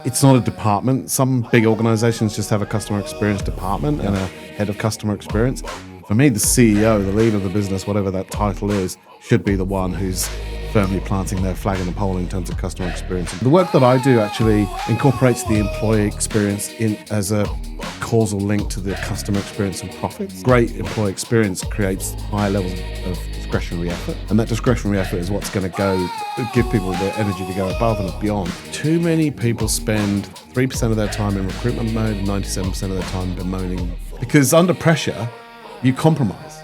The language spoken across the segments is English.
It's not a department. Some big organizations just have a customer experience department and a head of customer experience. For me, the CEO, the leader of the business, whatever that title is, should be the one who's firmly planting their flag in the pole in terms of customer experience. The work that I do actually incorporates the employee experience in as a causal link to the customer experience and profits. Great employee experience creates high levels of discretionary effort, and that discretionary effort is what's going to give people the energy to go above and beyond. Too many people spend 3% of their time in recruitment mode and 97% of their time bemoaning, because under pressure, you compromise.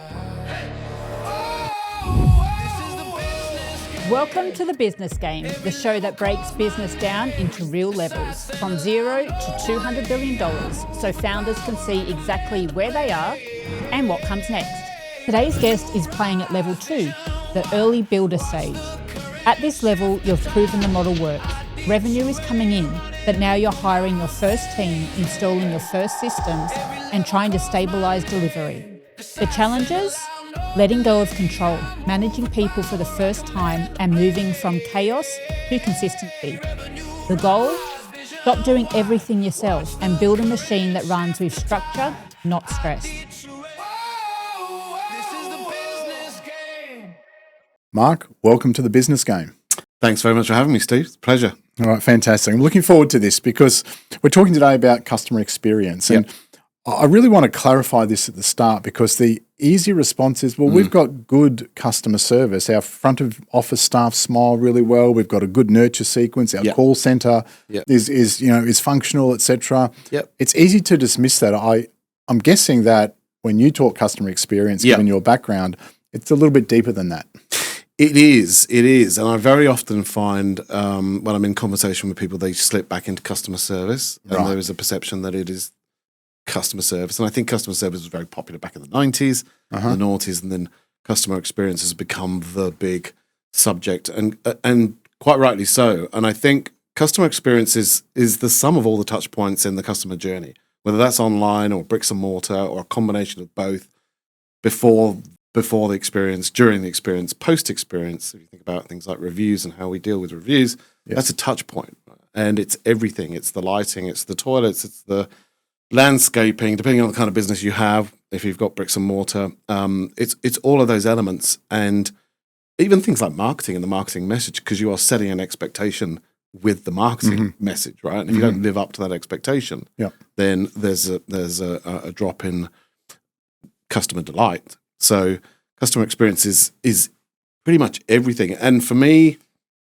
Welcome to The Business Game, the show that breaks business down into real levels, from $0 to $200 billion, so founders can see exactly where they are and what comes next. Today's guest is playing at level 2, the early builder stage. At this level, you've proven the model works. Revenue is coming in, but now you're hiring your first team, installing your first systems, and trying to stabilize delivery. The challenges? Letting go of control, managing people for the first time, and moving from chaos to consistency. The goal? Stop doing everything yourself and build a machine that runs with structure, not stress. Mark, welcome to The Business Game. Thanks very much for having me, Steve. It's a pleasure. All right, fantastic. I'm looking forward to this because we're talking today about customer experience. And I really want to clarify this at the start because the easy response is, well, we've got good customer service. Our front of office staff smile really well. We've got a good nurture sequence. Our call center is functional, etc. It's easy to dismiss that. I'm guessing that when you talk customer experience, given your background, it's a little bit deeper than that. It is. And I very often find when I'm in conversation with people, they slip back into customer service, and there is a perception that it is customer service. And I think customer service was very popular back in the 90s, the noughties, and then customer experience has become the big subject, and quite rightly so. And I think customer experience is the sum of all the touch points in the customer journey, whether that's online or bricks and mortar or a combination of both, before the experience, during the experience, post-experience. If you think about things like reviews and how we deal with reviews, that's a touch point. And it's everything. It's the lighting, it's the toilets, it's the landscaping, depending on the kind of business you have. If you've got bricks and mortar, it's all of those elements. And even things like marketing and the marketing message, because you are setting an expectation with the marketing message, right? And if you don't live up to that expectation, then there's a drop in customer delight. So customer experience is pretty much everything. And for me,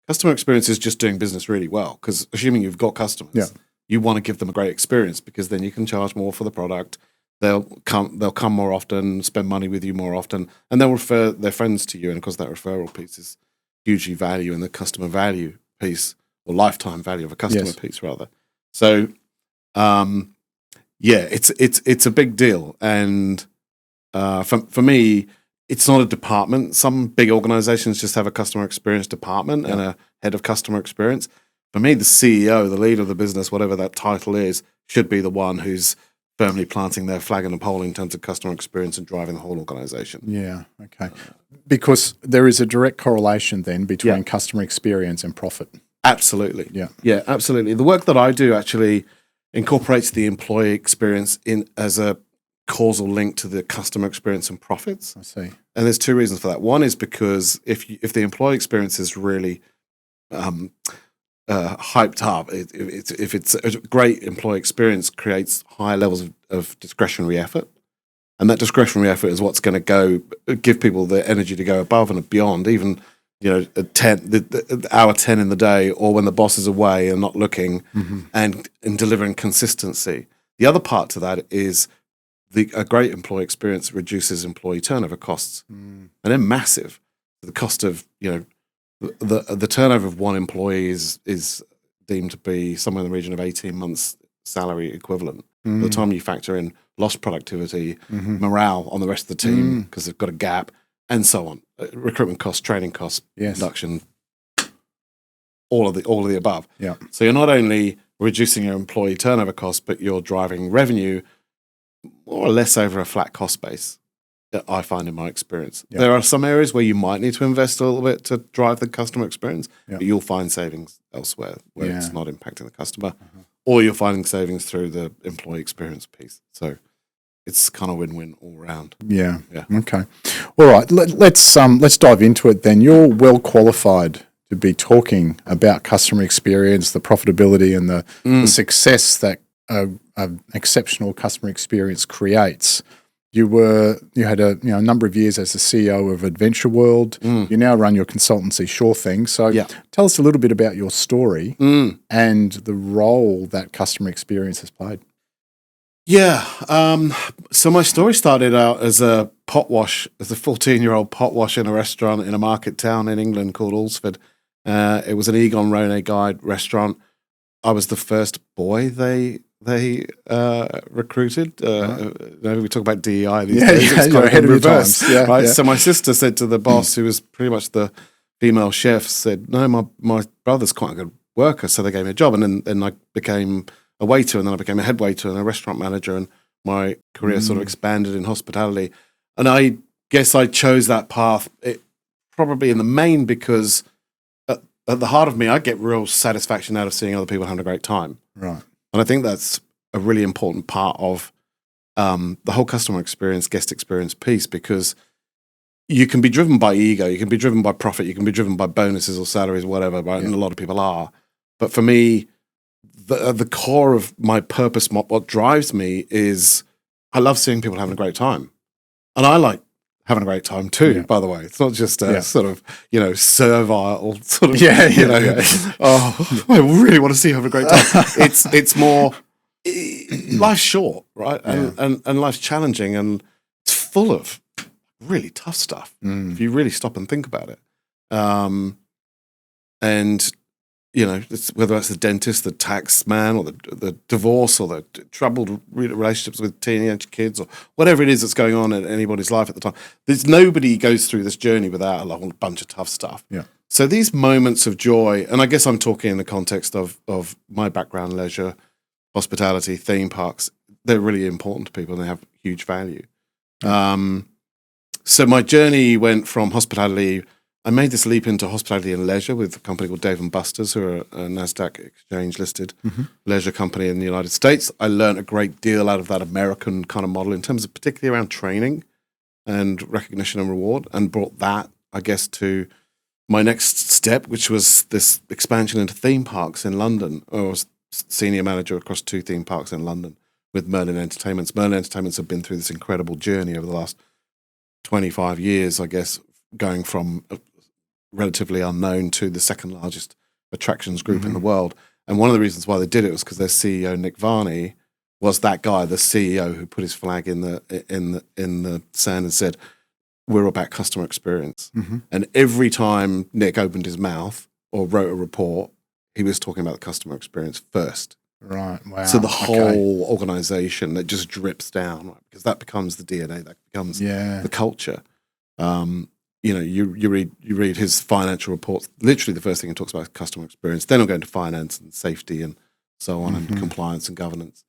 customer experience is just doing business really well, because assuming you've got customers, you want to give them a great experience, because then you can charge more for the product. They'll come more often, spend money with you more often, and they'll refer their friends to you. And of course, that referral piece is hugely value in the customer value piece, or lifetime value of a customer piece, rather. So, it's a big deal. And for me, it's not a department. Some big organizations just have a customer experience department and a head of customer experience. For me, the CEO, the leader of the business, whatever that title is, should be the one who's firmly planting their flag in the pole in terms of customer experience and driving the whole organization. Yeah, okay. Because there is a direct correlation then between customer experience and profit. Absolutely. Yeah, absolutely. The work that I do actually incorporates the employee experience in as a causal link to the customer experience and profits. I see. And there's two reasons for that. One is because if the employee experience is really hyped up, if it's a great employee experience, creates high levels of discretionary effort, and that discretionary effort is what's going to give people the energy to go above and beyond, even at 10, the hour 10 in the day, or when the boss is away and not looking, and delivering consistency. The other part to that is a great employee experience reduces employee turnover costs, and they're massive. The cost of the turnover of one employee is deemed to be somewhere in the region of 18 months' salary equivalent. By the time you factor in lost productivity, morale on the rest of the team because they've got a gap, and so on, recruitment costs, training costs, production, all of the above. Yeah. So you're not only reducing your employee turnover costs, but you're driving revenue more or less over a flat cost base. I find in my experience. Yep. There are some areas where you might need to invest a little bit to drive the customer experience, but you'll find savings elsewhere where it's not impacting the customer or you're finding savings through the employee experience piece. So it's kind of win-win all around. Yeah. Okay. All right. Let's dive into it then. You're well qualified to be talking about customer experience, the profitability, and the success that an exceptional customer experience creates. You had a number of years as the CEO of Adventure World. You now run your consultancy, Sure Thing. So tell us a little bit about your story and the role that customer experience has played. Yeah. So my story started out as a 14-year-old pot wash in a restaurant in a market town in England called Alresford. It was an Egon Rone guide restaurant. I was the first boy they recruited. We talk about DEI these days. It's kind of in reverse, right? So my sister said to the boss, who was pretty much the female chef, said, "No, my brother's quite a good worker," so they gave me a job, and then I became a waiter, and then I became a head waiter and a restaurant manager, and my career sort of expanded in hospitality. And I guess I chose that path probably in the main because at the heart of me, I get real satisfaction out of seeing other people having a great time. Right. And I think that's a really important part of the whole customer experience, guest experience piece, because you can be driven by ego, you can be driven by profit, you can be driven by bonuses or salaries or whatever, right? And a lot of people are. But for me, the core of my purpose, what drives me is I love seeing people having a great time. And I like having a great time too, by the way. It's not just a sort of, servile sort of, oh, I really want to see you have a great time. It's more, life's short, right? And life's challenging, and it's full of really tough stuff if you really stop and think about it. And it's, whether it's the dentist, the tax man, or the divorce, or the troubled relationships with teenage kids, or whatever it is that's going on in anybody's life at the time. Nobody goes through this journey without a whole bunch of tough stuff. Yeah. So these moments of joy, and I guess I'm talking in the context of my background, leisure, hospitality, theme parks, they're really important to people and they have huge value. So my journey went from hospitality. I made this leap into hospitality and leisure with a company called Dave & Buster's, who are a NASDAQ exchange-listed leisure company in the United States. I learned a great deal out of that American kind of model in terms of particularly around training and recognition and reward, and brought that, I guess, to my next step, which was this expansion into theme parks in London. I was senior manager across 2 theme parks in London with Merlin Entertainments. Merlin Entertainments have been through this incredible journey over the last 25 years, I guess, going from relatively unknown to the second largest attractions group in the world. And one of the reasons why they did it was because their CEO, Nick Varney, was that guy, the CEO who put his flag in the sand and said, "We're about customer experience." And every time Nick opened his mouth or wrote a report, he was talking about the customer experience first. Right. Wow. So the whole organization, that just drips down, right? Because that becomes the DNA, that becomes the culture. You read his financial reports. Literally, the first thing he talks about is customer experience. Then he'll go into finance and safety and so on, and compliance and governance,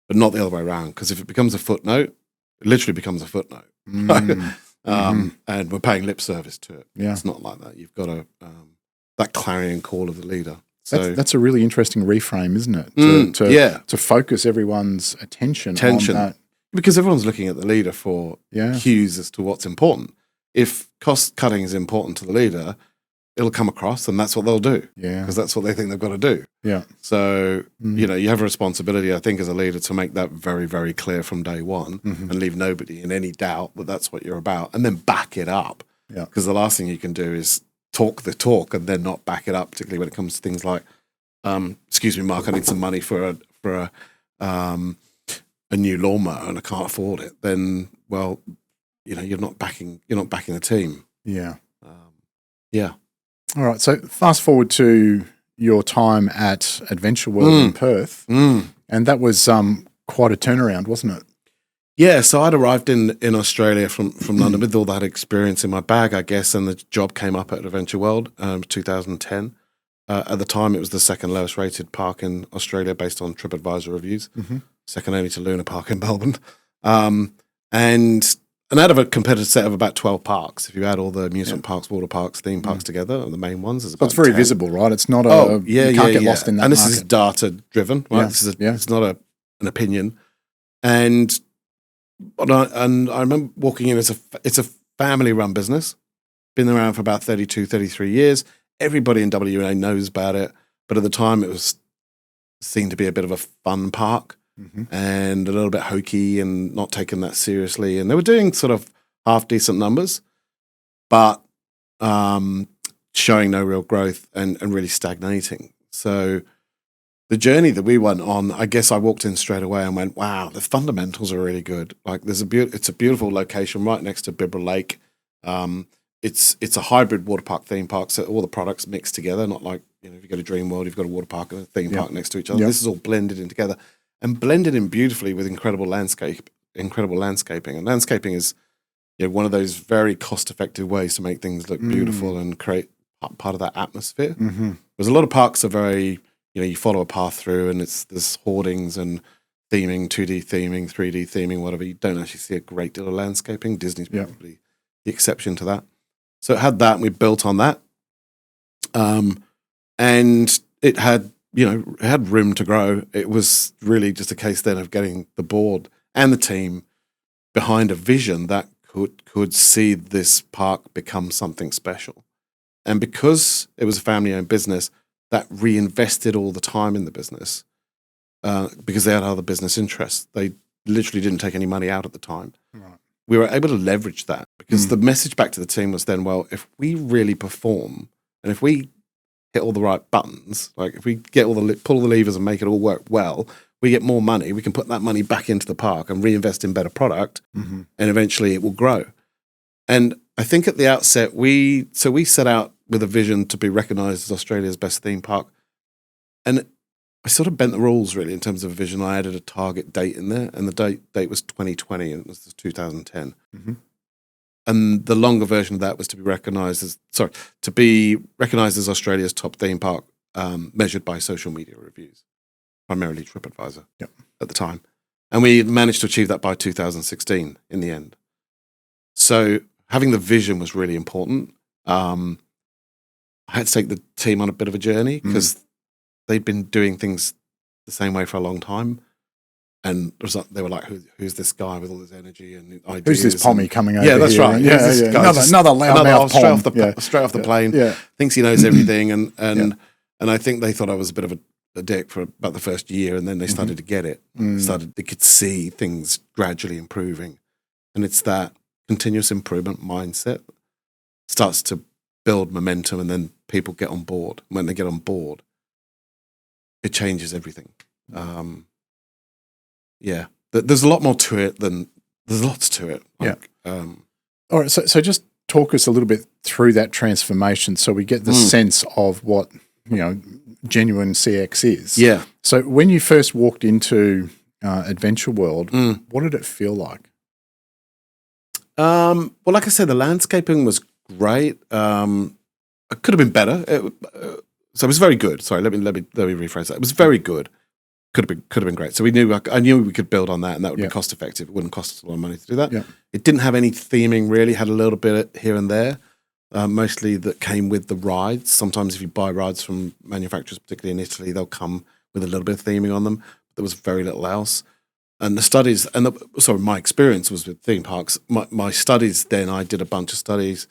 but not the other way around. Because if it becomes a footnote, it literally becomes a footnote, and we're paying lip service to it. Yeah. It's not like that. You've got that clarion call of the leader. So that's a really interesting reframe, isn't it? To focus everyone's attention on that. Because everyone's looking at the leader for cues as to what's important. If cost cutting is important to the leader, it'll come across, and that's what they'll do. Yeah, because that's what they think they've got to do. Yeah. So you have a responsibility, I think, as a leader, to make that very, very clear from day one, and leave nobody in any doubt that that's what you're about, and then back it up. Yeah. Because the last thing you can do is talk the talk and then not back it up, particularly when it comes to things like, "Excuse me, Mark, I need some money for a new lawnmower and I can't afford it." Then, well, you're not backing the team. Yeah. All right. So fast forward to your time at Adventure World in Perth, and that was quite a turnaround, wasn't it? Yeah. So I'd arrived in Australia from London with all that experience in my bag, I guess, and the job came up at Adventure World, 2010. At the time, it was the second lowest rated park in Australia based on TripAdvisor reviews, second only to Luna Park in Melbourne. And and out of a competitive set of about 12 parks, if you add all the amusement parks, water parks, theme parks together, and the main ones, so it's very 10. visible, right? It's not a you can't get lost in that. And this market. is data driven, right? Yeah. This is it's not an opinion. And I remember walking in. It's a family run business, been around for about 32, 33 years. Everybody in WA knows about it, but at the time it was seen to be a bit of a fun park. And a little bit hokey and not taken that seriously. And they were doing sort of half decent numbers, but showing no real growth and really stagnating. So the journey that we went on, I guess I walked in straight away and went, wow, the fundamentals are really good. Like it's a beautiful location right next to Bibra Lake. It's a hybrid water park theme park, so all the products mixed together, not like, if you go to Dream World, you've got a water park and a theme park next to each other. This is all blended in together. And blended in beautifully with incredible landscaping. And landscaping is one of those very cost-effective ways to make things look beautiful and create part of that atmosphere. Because a lot of parks are very, you follow a path through and there's hoardings and theming, 2D theming, 3D theming, whatever. You don't actually see a great deal of landscaping. Disney's probably the exception to that. So it had that, and we built on that. And it had it had room to grow. It was really just a case then of getting the board and the team behind a vision that could see this park become something special. And because it was a family-owned business, that reinvested all the time in the business because they had other business interests. They literally didn't take any money out at the time. Right. We were able to leverage that because the message back to the team was then, well, if we really perform and if we hit all the right buttons, like if we get pull the levers and make it all work well, we get more money. We can put that money back into the park and reinvest in better product, and eventually it will grow. And I think at the outset, we set out with a vision to be recognised as Australia's best theme park, and I sort of bent the rules really in terms of a vision. I added a target date in there, and the date was 2020, and it was 2010. And the longer version of that was to be recognised as Australia's top theme park, measured by social media reviews, primarily TripAdvisor at the time. And we managed to achieve that by 2016 in the end. So having the vision was really important. I had to take the team on a bit of a journey because they'd been doing things the same way for a long time. And they were like, who's this guy with all this energy and ideas? Who's this Pommy coming over? Yeah, that's here? right. Yeah, another loudmouth straight off the plane. Thinks he knows everything. And I think they thought I was a bit of a dick for about the first year, and then they started to get it. They could see things gradually improving. And it's that continuous improvement mindset starts to build momentum, and then people get on board. When they get on board, it changes everything. There's a lot more to it there's lots to it. All right, so just talk us a little bit through that transformation so we get the sense of what genuine CX is. Yeah. So when you first walked into Adventure World, what did it feel like? Well, like I said, the landscaping was great. It could have been better. So it was very good. Sorry, let me rephrase that. It was very good. Could have been great. So I knew we could build on that, and that would be cost effective. It wouldn't cost us a lot of money to do that. Yeah. It didn't have any theming really. Had a little bit here and there, mostly that came with the rides. Sometimes if you buy rides from manufacturers, particularly in Italy, they'll come with a little bit of theming on them. But there was very little else. And the studies, my experience was with theme parks. My studies then, I did a bunch of studies,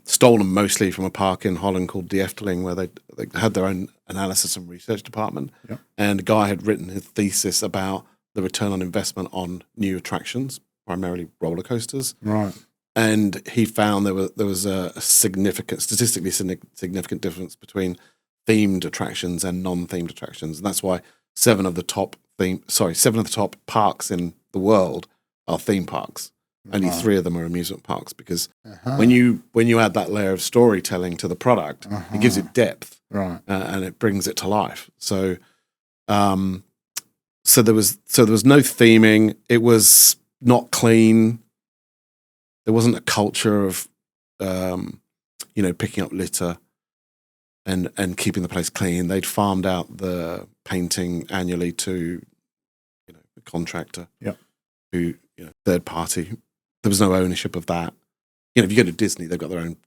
stolen mostly from a park in Holland called De Efteling, where they had their own analysis and research department. Yeah. And a guy had written his thesis about the return on investment on new attractions, primarily roller coasters. Right. And he found there was a statistically significant difference between themed attractions and non-themed attractions. And that's why seven of the top parks in the world are theme parks. Only 3 of them are amusement parks, because when you add that layer of storytelling to the product, it gives it depth, right, and it brings it to life. So, so there was no theming. It was not clean. There wasn't a culture of, picking up litter and keeping the place clean. They'd farmed out the painting annually to, a contractor, who third party there was no ownership of that. You know, if you go to Disney, they've got their own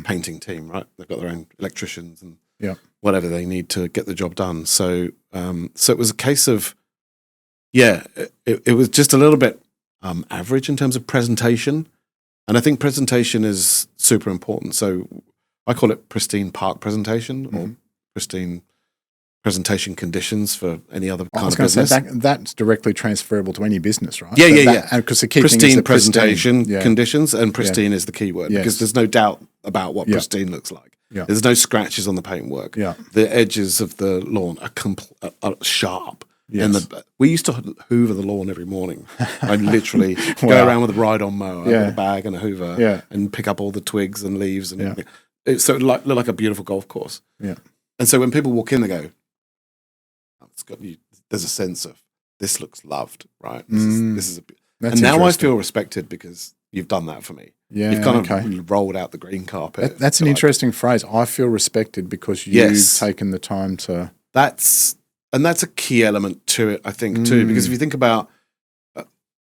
painting team, right? They've got their own electricians and whatever they need to get the job done. So, so it was a case of, it was just a little bit average in terms of presentation. And I think presentation is super important. So I call it pristine park presentation or pristine presentation conditions for any other kind of business. That's directly transferable to any business, right? Yeah. Because the key pristine thing is the presentation conditions, and pristine is the key word because there's no doubt about what pristine looks like. Yeah. There's no scratches on the paintwork. Yeah. The edges of the lawn are sharp. Yes. And we used to hoover the lawn every morning. I'd literally go around with a ride-on mower with a bag and a hoover and pick up all the twigs and leaves. And so it looked like a beautiful golf course. Yeah. And so when people walk in, they go, there's a sense of this looks loved, right? This is and now I feel respected because you've done that for me. Yeah, you've kind of rolled out the green carpet. That's an interesting phrase. I feel respected because you've taken the time to. That's a key element to it, I think, too. Because if you think about,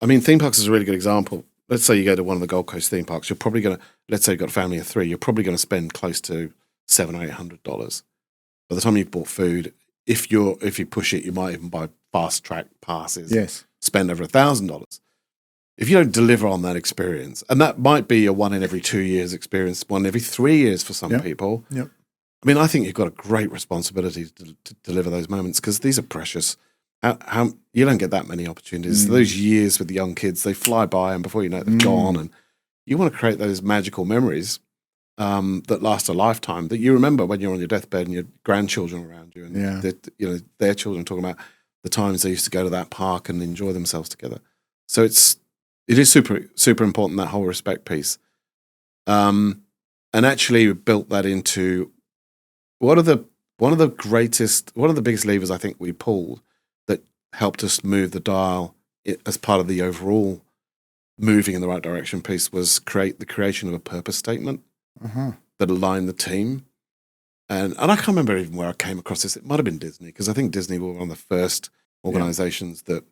theme parks is a really good example. Let's say you go to one of the Gold Coast theme parks. You're probably going to, let's say you've got a family of 3. You're probably going to spend close to $700 or $800. By the time you've bought food, if you push it, you might even buy fast track passes. Yes, spend over $1,000. If you don't deliver on that experience, and that might be a 1 in every 2 years experience, 1 every 3 years for some people. Yep. I think you've got a great responsibility to deliver those moments because these are precious. How you don't get that many opportunities. Those years with the young kids, they fly by, and before you know it, they're gone. And you want to create those magical memories that last a lifetime, that you remember when you're on your deathbed and your grandchildren around you, and their children talking about the times they used to go to that park and enjoy themselves together. So it is super, super important, that whole respect piece. And actually we built that into one of the biggest levers I think we pulled that helped us move the dial as part of the overall moving in the right direction piece was the creation of a purpose statement that aligned the team. And I can't remember even where I came across this. It might have been Disney, because I think Disney were one of the first organizations that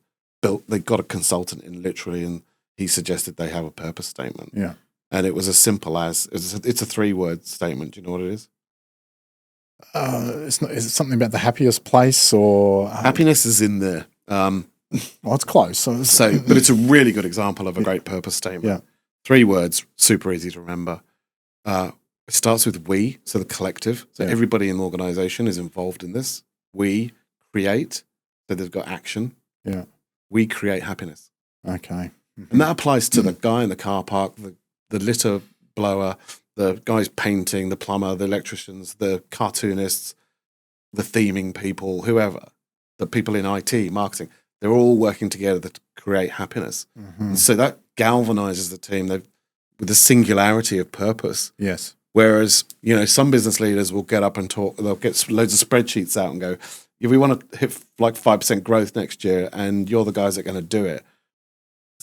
they got a consultant in literally, and he suggested they have a purpose statement. Yeah. And it was as simple as, it's a 3-word statement. Do you know what it is? Is it something about the happiest place or? Happiness is in there. Well, it's close. But it's a really good example of a great purpose statement. Yeah. 3 words, super easy to remember. It starts with we, so the collective. So everybody in the organization is involved in this. We create, so they've got action. Yeah. We create happiness. Okay. And that applies to the guy in the car park, the litter blower, the guys painting, the plumber, the electricians, the cartoonists, the theming people, whoever, the people in IT, marketing. They're all working together to create happiness. And so that galvanizes the team with the singularity of purpose. Yes. Whereas, some business leaders will get up and talk, they'll get loads of spreadsheets out and go, if we want to hit like 5% growth next year and you're the guys that are going to do it,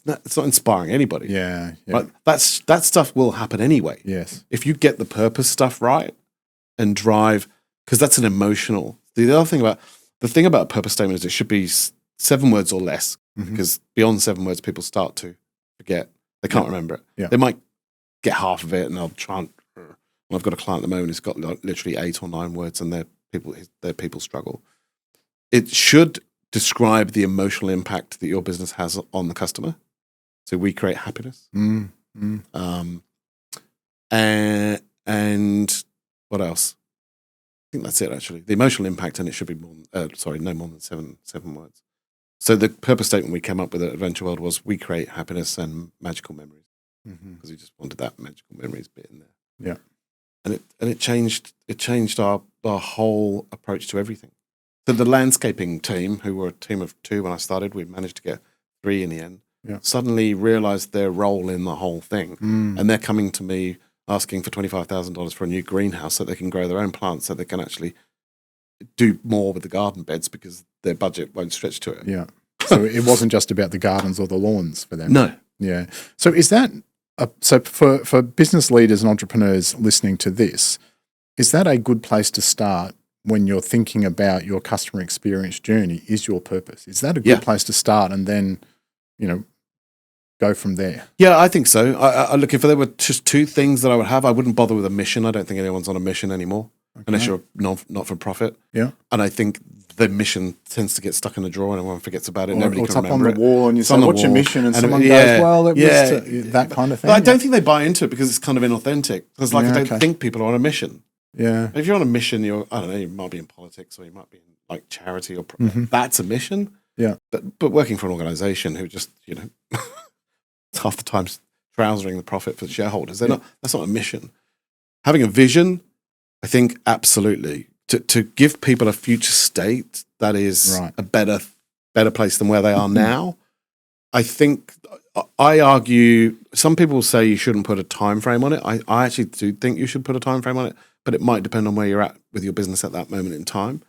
it's not inspiring anybody. Yeah. Right? That stuff will happen anyway. Yes. If you get the purpose stuff right and drive, because that's an emotional. The thing about a purpose statement is it should be 7 words or less, because beyond 7 words, people start to forget. They can't remember it. Yeah. They might get half of it, and they'll try and. I've got a client at the moment who's got literally 8 or 9 words, and their people struggle. It should describe the emotional impact that your business has on the customer. So we create happiness. And what else? I think that's it, actually. The emotional impact, and it should be no more than seven words. So the purpose statement we came up with at Adventure World was we create happiness and magical memories, because we just wanted that magical memories bit in there. Yeah. And it changed our whole approach to everything. So the landscaping team, who were a team of 2 when I started, we managed to get 3 in the end, suddenly realized their role in the whole thing. And they're coming to me asking for $25,000 for a new greenhouse so they can grow their own plants, so they can actually do more with the garden beds because their budget won't stretch to it. Yeah. So it wasn't just about the gardens or the lawns for them. No. Yeah. So is that so for business leaders and entrepreneurs listening to this, is that a good place to start when you're thinking about your customer experience journey? Is your purpose? Is that a good place to start? And then, go from there? Yeah, I think so. I look, if there were just two things that I would have, I wouldn't bother with a mission. I don't think anyone's on a mission anymore, unless you're not for profit. Yeah. And I think the mission tends to get stuck in a drawer and everyone forgets about it. Nobody it's can up on remember the wall and you say, what's your mission? And someone goes, well, it was that kind of thing. But I don't think they buy into it because it's kind of inauthentic. Because I don't think people are on a mission. Yeah. If you're on a mission, I don't know, you might be in politics or you might be in like charity or that's a mission. Yeah. But working for an organization who just, half the time trousering the profit for the shareholders, that's not a mission. Having a vision, I think absolutely. To give people a future state that is a better place than where they are now. I argue, some people say you shouldn't put a time frame on it. I actually do think you should put a time frame on it, but it might depend on where you're at with your business at that moment in time.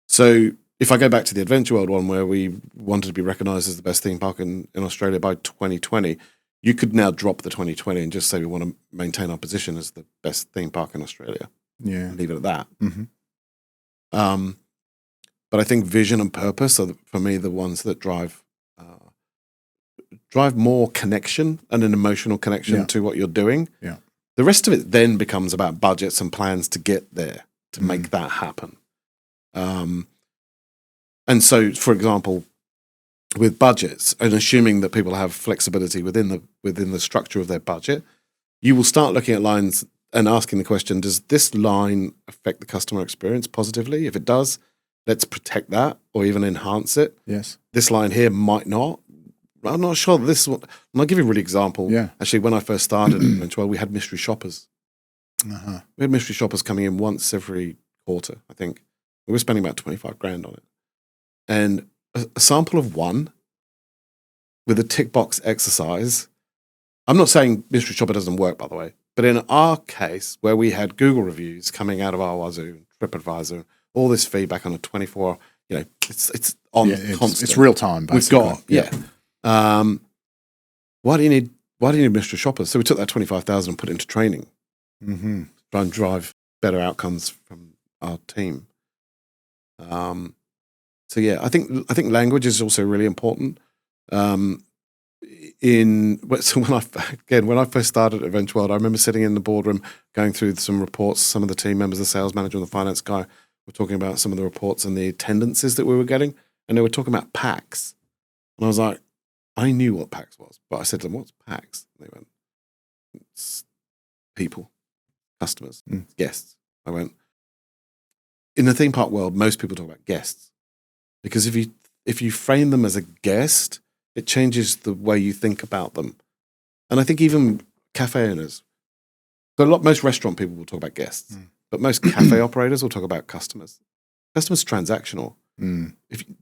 So if I go back to the Adventure World one where we wanted to be recognised as the best theme park in Australia by 2020, you could now drop the 2020 and just say we want to maintain our position as the best theme park in Australia. Yeah. Leave it at that. Mm-hmm. But I think vision and purpose are, for me, the ones that drive more connection and an emotional connection to what you're doing. Yeah. The rest of it then becomes about budgets and plans to get there, to make that happen. And so, for example, with budgets, and assuming that people have flexibility within the structure of their budget, you will start looking at lines and asking the question, does this line affect the customer experience positively? If it does, let's protect that or even enhance it. Yes. This line here might not. I'm not sure that this is what, and I'll give you a really example. Yeah. Actually, when I first started at Adventure World, we had mystery shoppers. We had mystery shoppers coming in once every quarter, I think. We were spending about 25 grand on it. And a sample of one with a tick box exercise. I'm not saying mystery shopper doesn't work, by the way. But in our case, where we had Google reviews coming out of our Wazoo, TripAdvisor, all this feedback on a 24, it's on constant. It's real time, basically. We've got, why do you need mystery shoppers? So we took that 25,000 and put it into training. Mm-hmm. Try and drive better outcomes from our team. So yeah, I think language is also really important. When I first started at Adventure World, I remember sitting in the boardroom going through some reports. Some of the team members, the sales manager and the finance guy, were talking about some of the reports and the attendances that we were getting, and they were talking about PAX. And I was like, I knew what PAX was, but I said to them, "What's PAX?" And they went, "It's people, customers, guests." I went, in the theme park world, most people talk about guests because if you frame them as a guest, it changes the way you think about them. And I think even cafe owners, most restaurant people will talk about guests, but most cafe operators will talk about customers. Customers are transactional.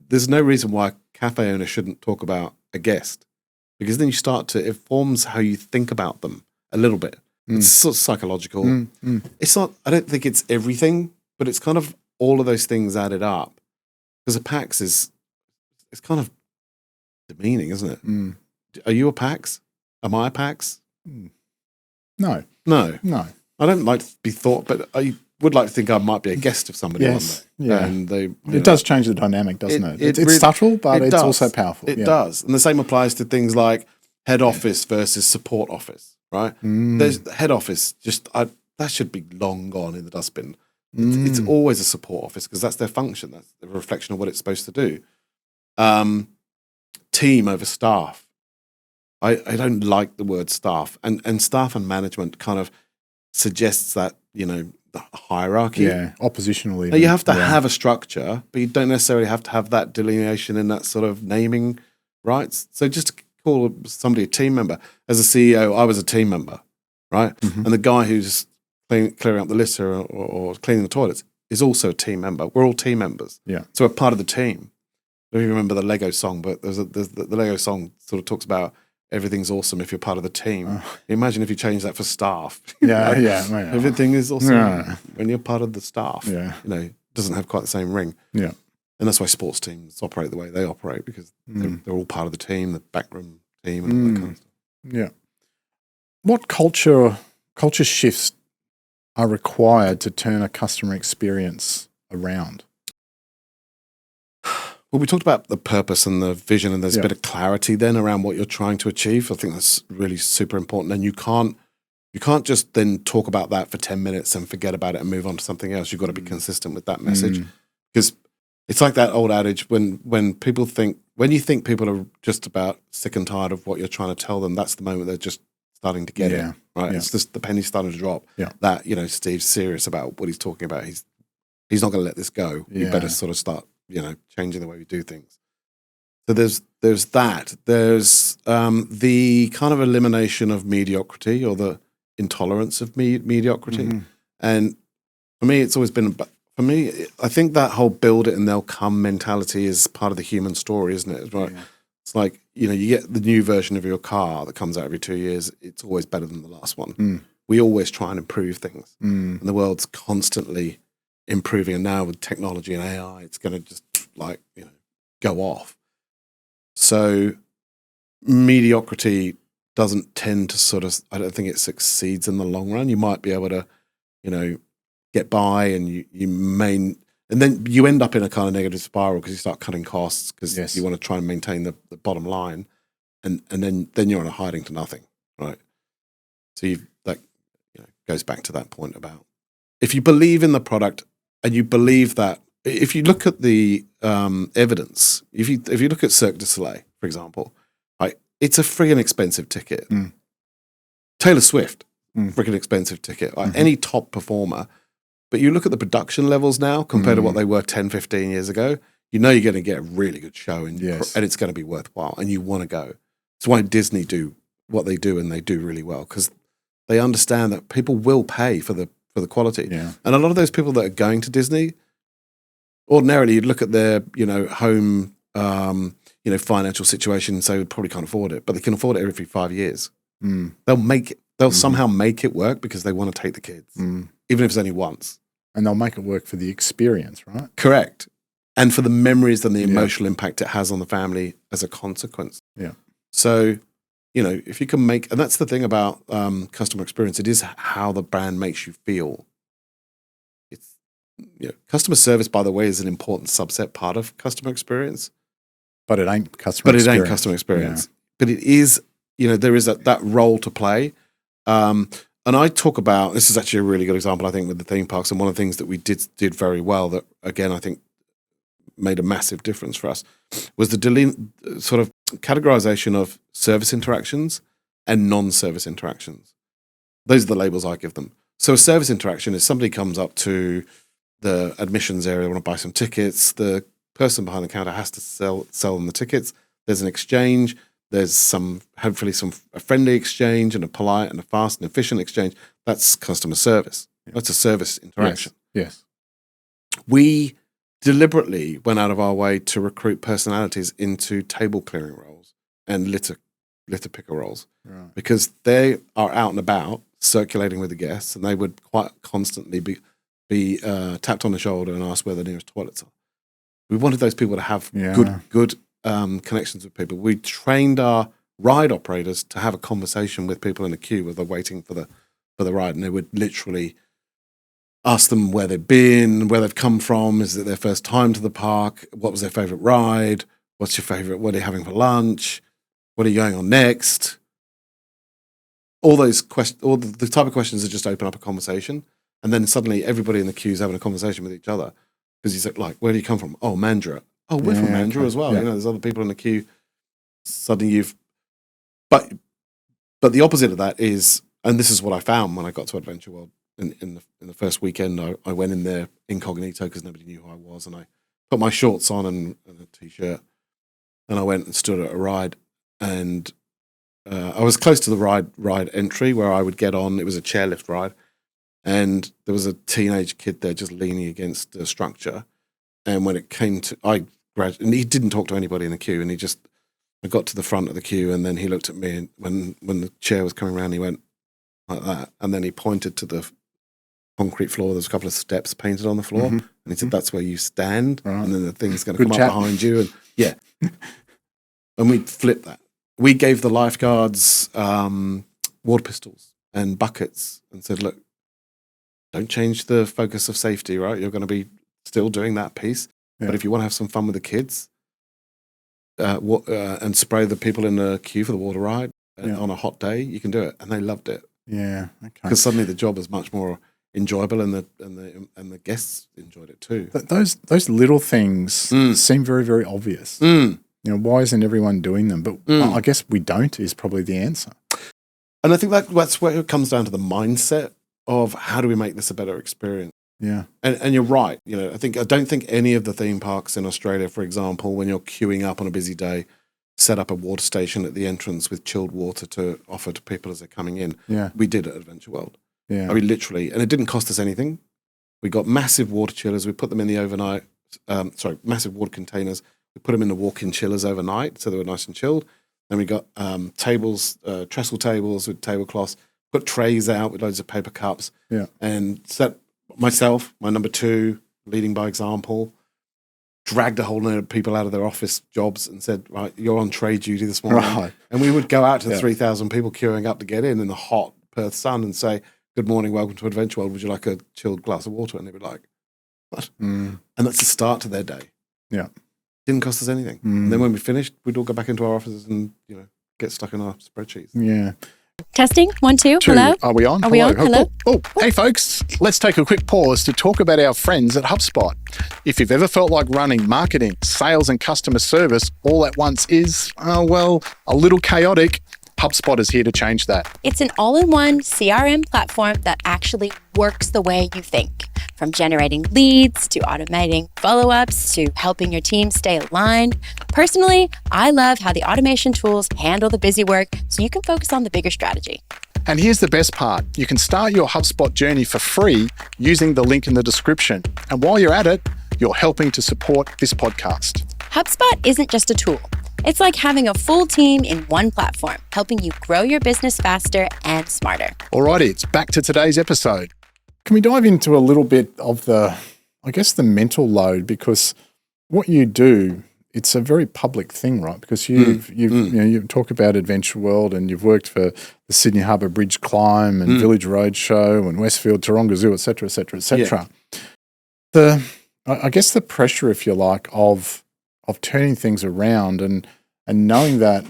There's no reason why a cafe owner shouldn't talk about a guest, because then it forms how you think about them a little bit. It's sort of psychological. It's not, I don't think it's everything, but it's kind of all of those things added up. Because a PAX it's kind of demeaning, isn't it? Are you a PAX? Am I a PAX? No. I don't like to be thought, but I would like to think I might be a guest of somebody one day. Yeah. And it does change the dynamic, doesn't it? It's subtle, but it's also powerful. It does. And the same applies to things like head office versus support office, right? There's head office, that should be long gone in the dustbin. It's always a support office because that's their function. That's the reflection of what it's supposed to do. Team over staff. I don't like the word staff. And staff and management kind of suggests that, the hierarchy. Yeah, oppositionally. Now, you have to have a structure, but you don't necessarily have to have that delineation in that sort of naming rights. So just to call somebody a team member. As a CEO, I was a team member, right? And the guy who's clearing up the litter or cleaning the toilets is also a team member. We're all team members. Yeah. So we're part of the team. I don't even remember the Lego song, but there's the Lego song sort of talks about everything's awesome if you're part of the team. Imagine if you change that for staff. Everything is awesome when you're part of the staff. Yeah. It doesn't have quite the same ring. Yeah. And that's why sports teams operate the way they operate, because they're all part of the team, the backroom team and all that kind of stuff. Yeah. What culture shifts are required to turn a customer experience around? Well, we talked about the purpose and the vision, and there's a bit of clarity then around what you're trying to achieve. I think that's really super important. And you can't just then talk about that for 10 minutes and forget about it and move on to something else. You've got to be consistent with that message, because it's like that old adage when you think people are just about sick and tired of what you're trying to tell them, that's the moment they're just starting to get it, right? It's just the penny's starting to drop. That, Steve's serious about what he's talking about. He's not going to let this go. We better sort of start, changing the way we do things. So there's that. There's the kind of elimination of mediocrity, or the intolerance of mediocrity. And for me, it's always been I think that whole build it and they'll come mentality is part of the human story, isn't it? Right? It's like, you get the new version of your car that comes out every 2 years. It's always better than the last one. We always try and improve things. And the world's constantly improving. And now with technology and AI, it's going to just go off. So mediocrity doesn't tend to I don't think it succeeds in the long run. You might be able to, get by, and and then you end up in a kind of negative spiral because you start cutting costs because you want to try and maintain the bottom line, and then you're on a hiding to nothing, right? So goes back to that point about if you believe in the product and you believe that, if you look at the evidence, if you look at Cirque du Soleil, for example, right, it's a friggin' expensive ticket. Taylor Swift, friggin' expensive ticket. Like any top performer. But you look at the production levels now compared to what they were 10, 15 years ago, you're going to get a really good show, and it's going to be worthwhile, and you want to go. It's why Disney do what they do, and they do really well, because they understand that people will pay for the quality. And a lot of those people that are going to Disney, ordinarily you'd look at their home financial situation and say they probably can't afford it, but they can afford it every 5 years. They'll somehow make it work because they want to take the kids, even if it's only once. And they'll make it work for the experience, right? Correct. And for the memories and the emotional impact it has on the family as a consequence. Yeah. So, if you can and that's the thing about customer experience, it is how the brand makes you feel. It's, customer service, by the way, is an important subset part of customer experience. But it ain't customer experience. Yeah. But it is, there is that role to play. And I talk about, this is actually a really good example, I think, with the theme parks. And one of the things that we did very well that, again, I think made a massive difference for us was the sort of categorization of service interactions and non-service interactions. Those are the labels I give them. So a service interaction is somebody comes up to the admissions area, they want to buy some tickets. The person behind the counter has to sell them the tickets. There's an exchange. There's hopefully a friendly exchange and a polite and a fast and efficient exchange. That's customer service. That's a service interaction. Yes. We deliberately went out of our way to recruit personalities into table clearing roles and litter picker roles, because they are out and about circulating with the guests, and they would quite constantly be tapped on the shoulder and asked where the nearest toilets are. We wanted those people to have good connections with people. We trained our ride operators to have a conversation with people in the queue while they're waiting for the ride, and they would literally ask them where they've been, where they've come from, is it their first time to the park, what was their favorite ride, what's your favorite, what are you having for lunch, what are you going on next? All those questions, all the type of questions that just open up a conversation, and then suddenly everybody in the queue is having a conversation with each other, because he's like, where do you come from? Oh, Mandurah. Oh, we're from Mandurah as well. There's other people in the queue. Suddenly but the opposite of that is, and this is what I found when I got to Adventure World in the first weekend. I went in there incognito because nobody knew who I was, and I put my shorts on and a t-shirt, and I went and stood at a ride, and I was close to the ride entry where I would get on. It was a chairlift ride, and there was a teenage kid there just leaning against the structure. And when it came to, and he didn't talk to anybody in the queue, and I got to the front of the queue, and then he looked at me, and when the chair was coming around, he went like that, and then he pointed to the concrete floor. There's a couple of steps painted on the floor, and he said, "That's where you stand," and then the thing's going to come up behind you, and and we flipped that. We gave the lifeguards water pistols and buckets, and said, "Look, don't change the focus of safety. Right, you're going to be still doing that piece, but if you want to have some fun with the kids, and spray the people in the queue for the water ride on a hot day. You can do it, and they loved it. Yeah, okay. Because suddenly the job was much more enjoyable, and the guests enjoyed it too. Those little things seem very, very obvious. Why isn't everyone doing them? But I guess we don't is probably the answer. And I think that's where it comes down to the mindset of how do we make this a better experience. Yeah. And you're right. I don't think any of the theme parks in Australia, for example, when you're queuing up on a busy day, set up a water station at the entrance with chilled water to offer to people as they're coming in. Yeah. We did at Adventure World. Yeah. I mean, literally, and it didn't cost us anything. We got massive water chillers. We put them in the overnight, massive water containers. We put them in the walk-in chillers overnight, so they were nice and chilled. Then we got tables, trestle tables with tablecloths, put trays out with loads of paper cups, and set myself, my number 2, leading by example, dragged a whole load of people out of their office jobs and said, right, you're on tray duty this morning. Right. And we would go out to the 3,000 people queuing up to get in the hot Perth sun and say, good morning, welcome to Adventure World. Would you like a chilled glass of water? And they'd be like, what? And that's the start to their day. Yeah. Didn't cost us anything. And then when we finished, we'd all go back into our offices and, get stuck in our spreadsheets. Yeah. Testing, 1, 2. Hello? Are we on? Are we on? Hello? Hey folks, let's take a quick pause to talk about our friends at HubSpot. If you've ever felt like running marketing, sales and customer service all at once is, a little chaotic, HubSpot is here to change that. It's an all-in-one CRM platform that actually works the way you think. From generating leads to automating follow-ups to helping your team stay aligned. Personally, I love how the automation tools handle the busy work so you can focus on the bigger strategy. And here's the best part. You can start your HubSpot journey for free using the link in the description. And while you're at it, you're helping to support this podcast. HubSpot isn't just a tool. It's like having a full team in one platform, helping you grow your business faster and smarter. Alrighty, it's back to today's episode. Can we dive into a little bit of the mental load? Because what you do, it's a very public thing, right? Because you talk about Adventure World and you've worked for the Sydney Harbour Bridge Climb and Village Roadshow and Westfield, Taronga Zoo, et cetera, et cetera, et cetera. Yeah. I guess the pressure, if you like, of turning things around and knowing that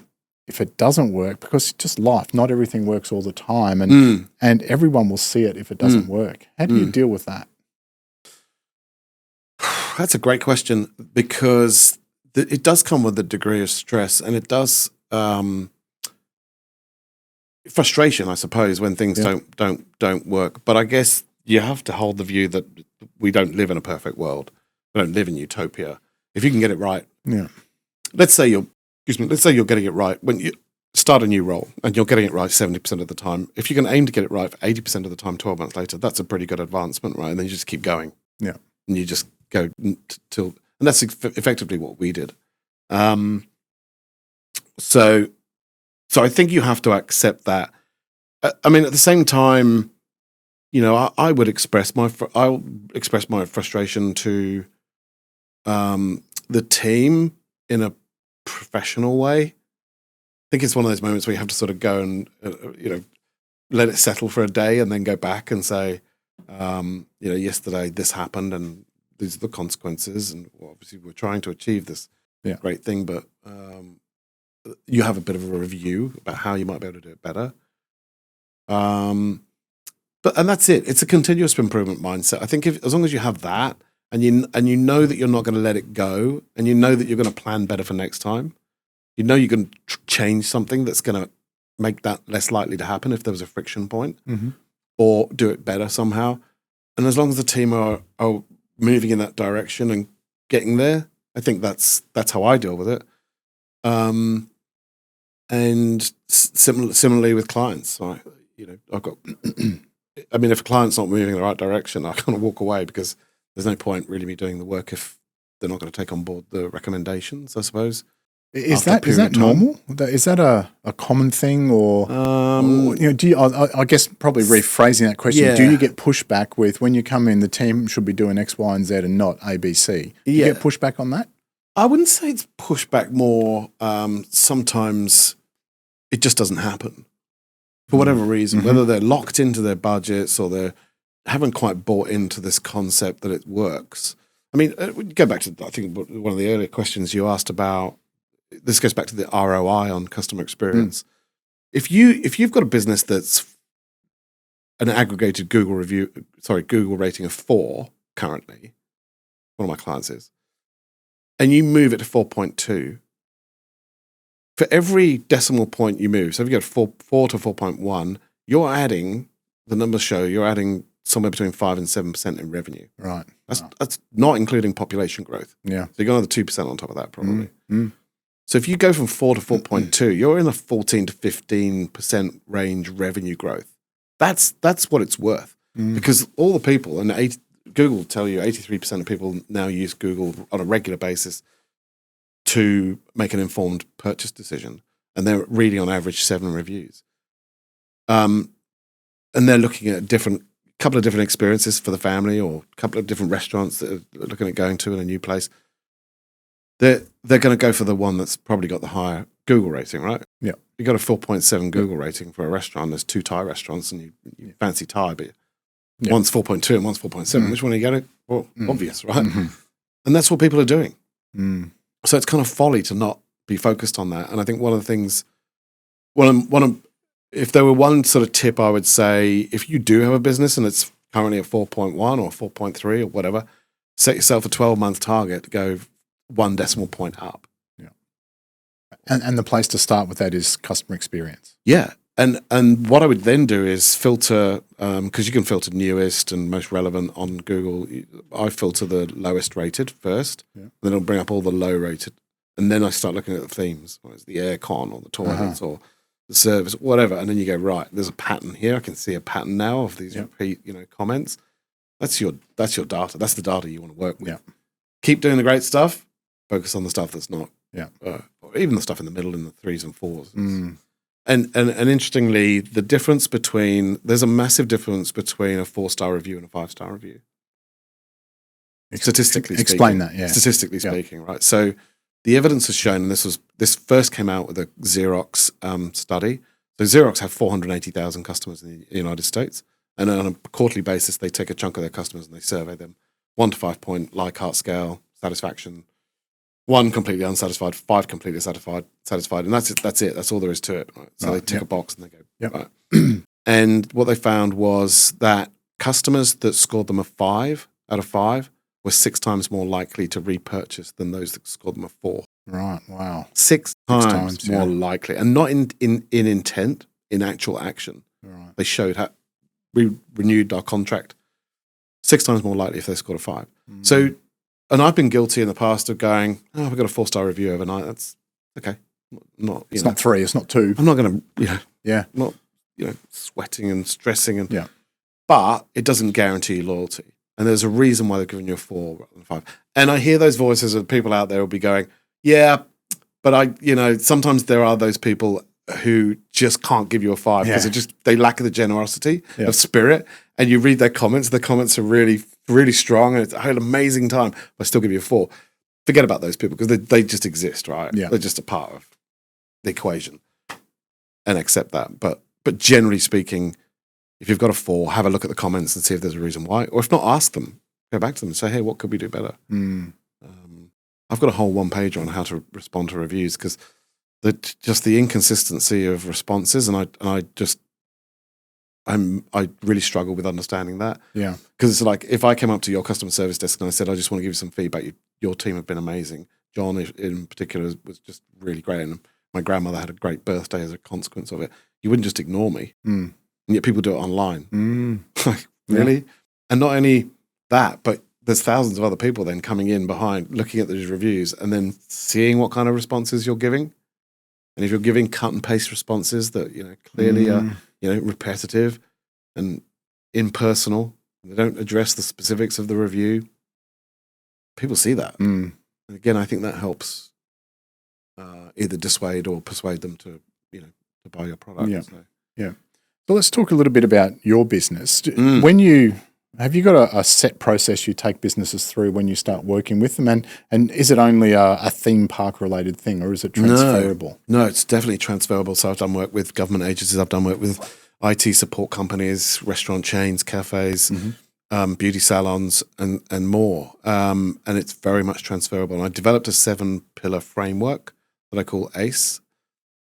if it doesn't work, because it's just life, not everything works all the time, and everyone will see it if it doesn't work. How do you deal with that? That's a great question, because it does come with a degree of stress, and it does frustration, I suppose, when things don't work. But I guess you have to hold the view that we don't live in a perfect world. We don't live in utopia. If you can get it right, let's say you're getting it right when you start a new role and you're getting it right 70% of the time. If you can aim to get it right for 80% of the time 12 months later, that's a pretty good advancement, right? And then you just keep going. Yeah. And you just go till, and that's effectively what we did. So I think you have to accept that. I mean, at the same time, I'll express my frustration to the team in a professional way. I think it's one of those moments where you have to sort of go and let it settle for a day and then go back and say, yesterday this happened and these are the consequences, and obviously we're trying to achieve this great thing, but you have a bit of a review about how you might be able to do it better. And that's it. It's a continuous improvement mindset. I think as long as you have that, and you know that you're not going to let it go, and you know that you're going to plan better for next time, you know you're going to change something that's going to make that less likely to happen if there was a friction point, or do it better somehow. And as long as the team are moving in that direction and getting there, I think that's how I deal with it. And similarly with clients, I've got. I mean, if a client's not moving in the right direction, I kind of walk away, because there's no point really me doing the work if they're not going to take on board the recommendations, I suppose. Is that normal? Is that a common thing, or do you? I guess probably rephrasing that question. Do you get pushback with when you come in? The team should be doing X, Y, and Z, and not A, B, C. Do you get pushback on that? I wouldn't say it's pushback. More sometimes it just doesn't happen for whatever reason. Whether they're locked into their budgets or they haven't quite bought into this concept that it works. I mean, we go back to, I think, one of the earlier questions you asked about, this goes back to the ROI on customer experience. If you've got a business that's an aggregated Google rating of 4 currently, one of my clients is, and you move it to 4.2, for every decimal point you move, so if you go 4 to 4.1, you're adding, the numbers show, you're adding somewhere between 5 and 7% in revenue. Right. That's not including population growth. Yeah. So you got another 2% on top of that probably. So if you go from 4 to 4.2, you're in a 14 to 15% range revenue growth. That's what it's worth. Because all the people, and Google will tell you 83% of people now use Google on a regular basis to make an informed purchase decision. And they're reading on average 7 reviews. And they're looking at couple of different experiences for the family, or a couple of different restaurants that are looking at going to in a new place. They're going to go for the one that's probably got the higher Google rating, right? Yeah. You got a 4.7 Google rating for a restaurant. There's 2 Thai restaurants, and you fancy Thai, but one's 4.2 and one's 4.7. Which one are you going to? Well, obvious, right? And that's what people are doing. So it's kind of folly to not be focused on that. And I think one of the things, if there were one sort of tip, I would say, if you do have a business and it's currently at 4.1 or 4.3 or whatever, set yourself a 12-month target to go 1 decimal point up. Yeah. And the place to start with that is customer experience. Yeah. And what I would then do is filter, because you can filter newest and most relevant on Google. I filter the lowest rated first, then it'll bring up all the low rated. And then I start looking at the themes, whether it's the aircon or the toilets or the service, whatever. And then you go, right, there's a pattern here. I can see a pattern now of these repeat, comments. That's your data. That's the data you want to work with. Yeah. Keep doing the great stuff. Focus on the stuff that's not. Yeah. Or even the stuff in the middle, in the 3s and 4s. And interestingly, there's a massive difference between a 4-star review and a 5-star review. Statistically speaking. Explain that, yeah. Statistically speaking, right? So the evidence has shown, and this first came out with a Xerox study. So Xerox have 480,000 customers in the United States, and on a quarterly basis, they take a chunk of their customers and they survey them. 1 to 5 point Likert scale, satisfaction. 1 completely unsatisfied, 5 completely satisfied, and that's it. That's all there is to it. Right? So they tick a box and they go. Right. And what they found was that customers that scored them a 5 out of 5 were 6 times more likely to repurchase than those that scored them a 4. Right. Wow. 6 times more likely, and not in intent, in actual action. Right. They showed how we renewed our contract. 6 times more likely if they scored a 5. So. And I've been guilty in the past of going, we've got a 4-star review overnight. That's okay. It's not 3. It's not 2. I'm not going to, not sweating and stressing but it doesn't guarantee loyalty. And there's a reason why they're giving you a 4 rather than 5. And I hear those voices of people out there will be going, but sometimes there are those people who just can't give you a 5 because they lack the generosity of spirit. And you read their comments. The comments are really, really strong, and I had an amazing time. But I still give you a 4. Forget about those people because they just exist, right? Yeah. They're just a part of the equation, and accept that. But generally speaking, if you've got a 4, have a look at the comments and see if there's a reason why, or if not, ask them. Go back to them and say, hey, what could we do better? I've got a whole 1-pager on how to respond to reviews because just the inconsistency of responses, and I really struggle with understanding that. Yeah. Because it's like, if I came up to your customer service desk and I said, I just want to give you some feedback, your team have been amazing. John in particular was just really great. And my grandmother had a great birthday as a consequence of it. You wouldn't just ignore me. And yet people do it online. Like, really? Yeah. And not only that, but there's thousands of other people then coming in behind, looking at these reviews and then seeing what kind of responses you're giving. And if you're giving cut and paste responses that, clearly are, repetitive and impersonal, they don't address the specifics of the review, people see that. And again, I think that helps either dissuade or persuade them to buy your product. So let's talk a little bit about your business. Have you got a set process you take businesses through when you start working with them? And is it only a theme park related thing, or is it transferable? No, it's definitely transferable. So I've done work with government agencies. I've done work with IT support companies, restaurant chains, cafes, beauty salons, and more. And it's very much transferable. And I developed a 7-pillar framework that I call ACE.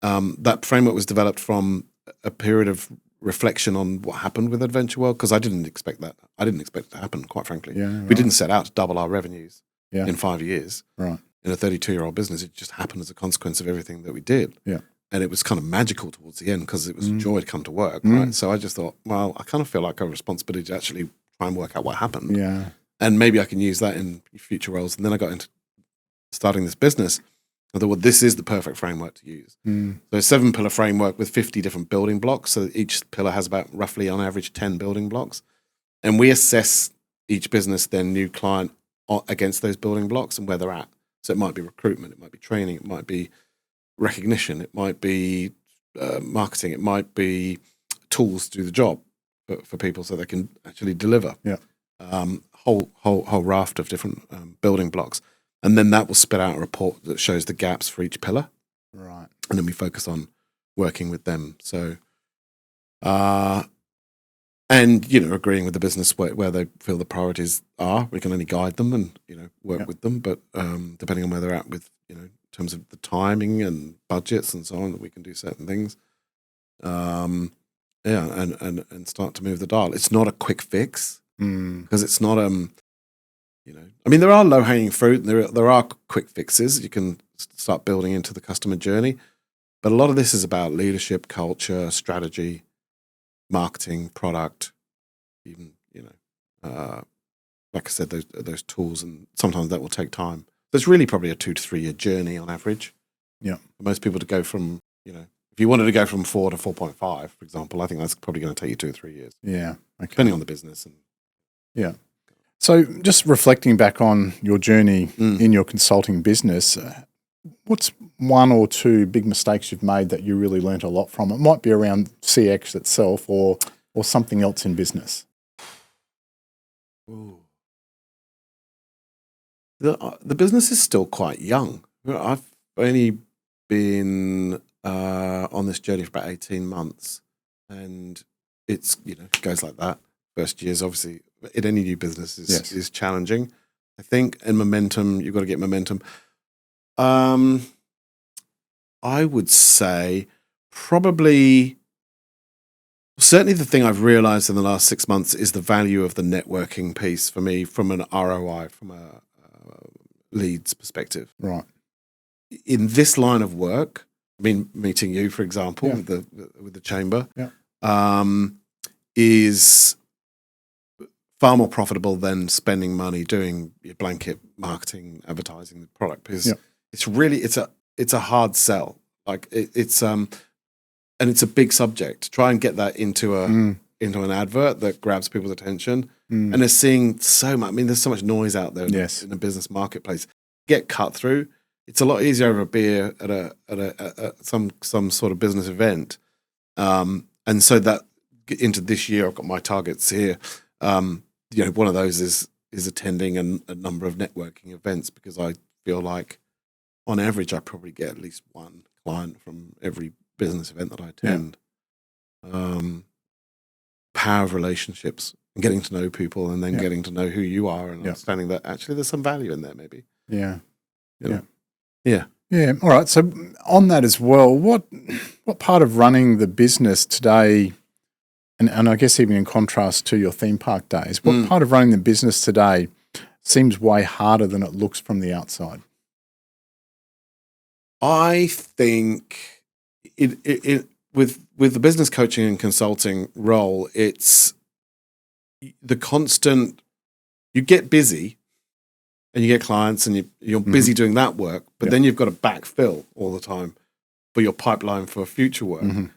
That framework was developed from a period of reflection on what happened with Adventure World, because I didn't expect that. I didn't expect it to happen, quite frankly. Yeah, right. We didn't set out to double our revenues Yeah. in 5 years. Right. In a 32-year-old business, it just happened as a consequence of everything that we did. Yeah. And it was kind of magical towards the end because it was a joy to come to work, right? So I just thought, well, I kind of feel like I have a responsibility to actually try and work out what happened. Yeah. And maybe I can use that in future roles. And then I got into starting this business. I thought, well, this is the perfect framework to use. So a 7-pillar framework with 50 different building blocks. So each pillar has about roughly on average 10 building blocks. And we assess each business, their new client against those building blocks and where they're at. So it might be recruitment, it might be training, it might be recognition, it might be marketing, it might be tools to do the job for people so they can actually deliver. Yeah. Whole raft of different building blocks. And then that will spit out a report that shows the gaps for each pillar. Right. And then we focus on working with them. So, and, agreeing with the business where they feel the priorities are. We can only guide them and, work with them. But depending on where they're at with, in terms of the timing and budgets and so on, that we can do certain things. And start to move the dial. It's not a quick fix because it's not, there are low-hanging fruit and there are quick fixes. You can start building into the customer journey. But a lot of this is about leadership, culture, strategy, marketing, product, even, like I said, those tools, and sometimes that will take time. So it's really probably a 2 to 3 year journey on average. Yeah. For most people to go from, if you wanted to go from 4 to 4.5, for example, I think that's probably going to take you 2 or 3 years. Yeah. Okay. Depending on the business. Yeah. So just reflecting back on your journey in your consulting business, what's 1 or 2 big mistakes you've made that you really learnt a lot from? It might be around CX itself or something else in business. Ooh. The business is still quite young. I've only been on this journey for about 18 months, and it's it goes like that. First years, obviously, in any new business is challenging. I think, and momentum, you've got to get momentum. I would say probably, certainly the thing I've realized in the last 6 months is the value of the networking piece for me from an ROI, from a leads perspective. Right. In this line of work, meeting you, for example, with the chamber, is far more profitable than spending money doing your blanket marketing, advertising the product, because it's really it's a hard sell. Like it's and it's a big subject. Try and get that into an advert that grabs people's attention. And they're seeing so much. There's so much noise out there in the business marketplace. Get cut through. It's a lot easier over a beer at some sort of business event. And so that into this year, I've got my targets here. One of those is attending a number of networking events, because I feel like on average I probably get at least 1 client from every business event that I attend. Power of relationships and getting to know people, and then getting to know who you are, and understanding that actually there's some value in there maybe. Yeah. Yeah. All right. So on that as well, what part of running the business today, and I guess even in contrast to your theme park days, what part of running the business today seems way harder than it looks from the outside? I think with the business coaching and consulting role, it's the constant, you get busy and you get clients and you're busy doing that work, but then you've got to backfill all the time for your pipeline for future work.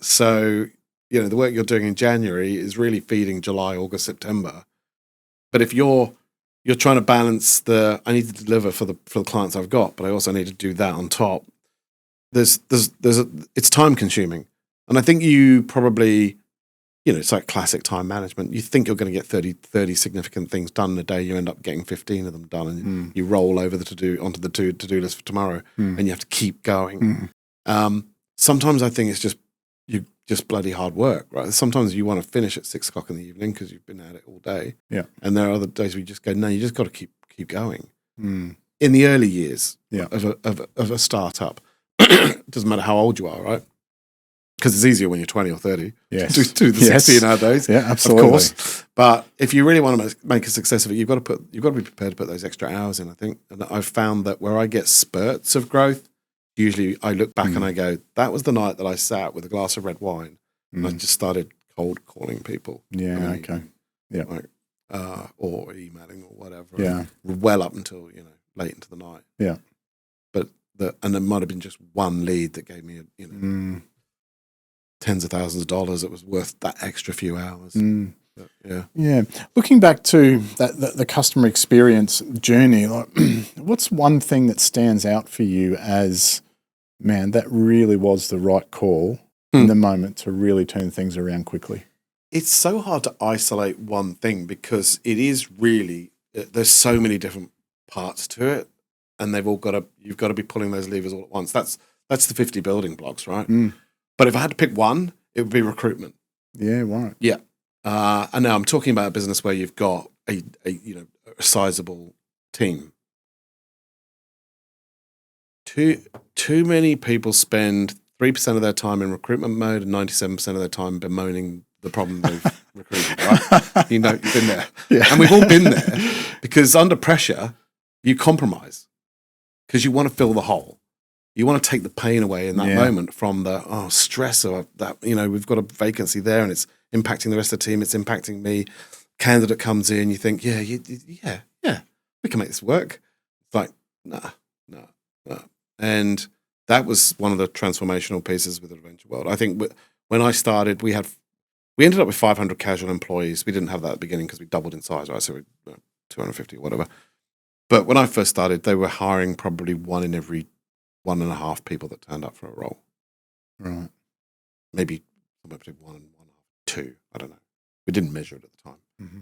So, the work you're doing in January is really feeding July, August, September. But if you're trying to balance I need to deliver for the clients I've got, but I also need to do that on top. It's time consuming. And I think you probably, it's like classic time management. You think you're going to get 30 significant things done in a day. You end up getting 15 of them done, and you roll over onto the to-do list for tomorrow, and you have to keep going. Sometimes I think it's just bloody hard work, right? Sometimes you want to finish at 6 o'clock in the evening because you've been at it all day. Yeah. And there are other days where you just go, no, you just got to keep going. in the early years Yeah. of a startup, it doesn't matter how old you are, right? Because it's easier when you're 20 or 30 Yes. to do the 60 nowadays. Yeah, absolutely. Of course. But if you really want to make a success of it, you've got to be prepared to put those extra hours in, I think. And I've found that where I get spurts of growth, usually I look back and I go, that was the night that I sat with a glass of red wine and I just started cold calling people. Yeah, okay. Yeah. Or emailing or whatever. Yeah. Well up until, late into the night. Yeah. And there might have been just one lead that gave me tens of thousands of dollars. It was worth that extra few hours. But, yeah. Looking back to the customer experience journey, like, what's one thing that stands out for you as, man, that really was the right call in the moment to really turn things around quickly? It's so hard to isolate one thing because it is really, there's so many different parts to it, and you've got to be pulling those levers all at once. That's the 50 building blocks, right? But if I had to pick one, it would be recruitment. Yeah, right. Yeah. And now I'm talking about a business where you've got a sizable team. Too many people spend 3% of their time in recruitment mode and 97% of their time bemoaning the problem they've recruited, right? You've been there. Yeah. And we've all been there because under pressure, you compromise because you want to fill the hole. You want to take the pain away in that moment from the stress of that. We've got a vacancy there and it's impacting the rest of the team. It's impacting me. Candidate comes in, you think, yeah, we can make this work. It's like, nah. And that was one of the transformational pieces with Adventure World. I think when I started, we ended up with 500 casual employees. We didn't have that at the beginning because we doubled in size, right? So we 250 or whatever. But when I first started, they were hiring probably 1 in every 1.5 people that turned up for a role. Right. Maybe somewhere between 1 and 1.5, 2. I don't know. We didn't measure it at the time. Mm-hmm.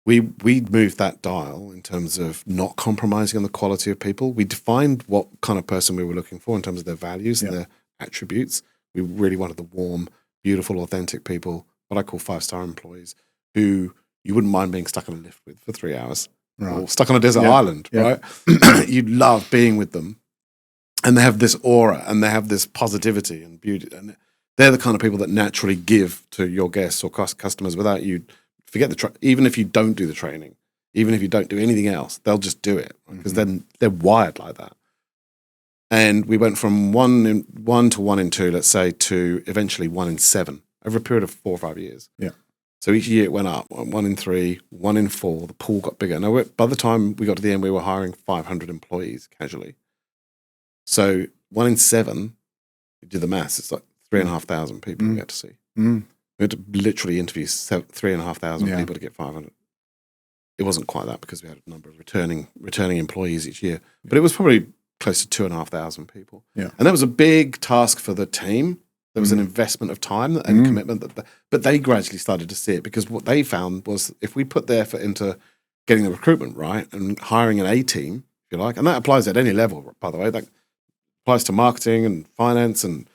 We moved that dial in terms of not compromising on the quality of people. We defined what kind of person we were looking for in terms of their values and their attributes. We really wanted the warm, beautiful, authentic people, what I call 5-star employees, who you wouldn't mind being stuck in a lift with for 3 hours. Right. Or stuck on a desert island, right? You'd love being with them. And they have this aura and they have this positivity and beauty. And they're the kind of people that naturally give to your guests or customers without you. Forget even if you don't do the training, even if you don't do anything else, they'll just do it because then they're wired like that. And we went from 1 to 1 in 2, let's say, to eventually 1 in 7 over a period of 4 or 5 years. Yeah. So each year it went up, 1 in 3, 1 in 4. The pool got bigger. Now, by the time we got to the end, we were hiring 500 employees casually. So 1 in 7, you do the maths, it's like 3,500 people we get to see. We had to literally interview 3,500 people to get 500. It wasn't quite that because we had a number of returning employees each year, but it was probably close to 2,500 people. Yeah. And that was a big task for the team. There was an investment of time and commitment, but they gradually started to see it because what they found was if we put the effort into getting the recruitment right and hiring an A team, if you like, and that applies at any level, by the way, that applies to marketing and finance and,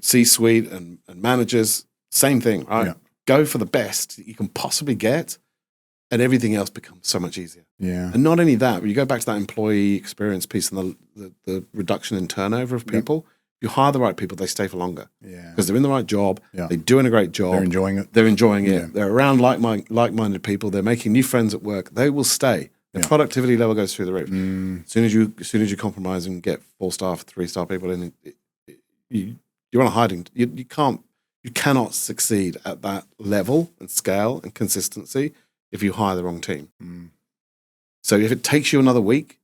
C-suite and managers, same thing, right? Yeah. Go for the best you can possibly get and everything else becomes so much easier. Yeah. And not only that, but you go back to that employee experience piece and the reduction in turnover of people, you hire the right people, they stay for longer. Yeah. Because they're in the right job, they're doing a great job. They're enjoying it. They're around like-minded people, they're making new friends at work, they will stay. The productivity level goes through the roof. As soon as you compromise and get 4-star, 3-star people in, you're on a hiding. You cannot succeed at that level and scale and consistency if you hire the wrong team. So if it takes you another week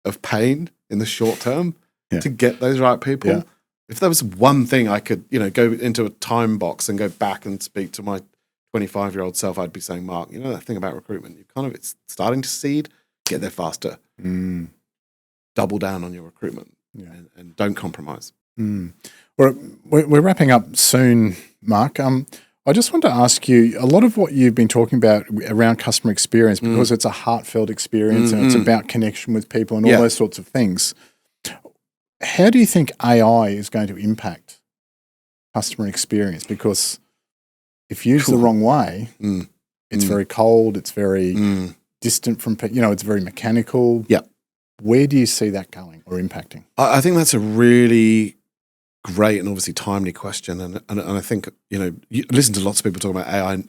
of pain in the short term to get those right people, if there was one thing I could, go into a time box and go back and speak to my 25-year-old self, I'd be saying, Mark, that thing about recruitment, it's starting to seed, get there faster. Double down on your recruitment and don't compromise. We're wrapping up soon, Mark. I just want to ask you, a lot of what you've been talking about around customer experience, because it's a heartfelt experience and it's about connection with people and all those sorts of things. How do you think AI is going to impact customer experience? Because if used the wrong way, it's very cold, it's very distant from, it's very mechanical. Yeah. Where do you see that going or impacting? I think that's a really great and obviously timely question. And I think, you listen to lots of people talk about AI.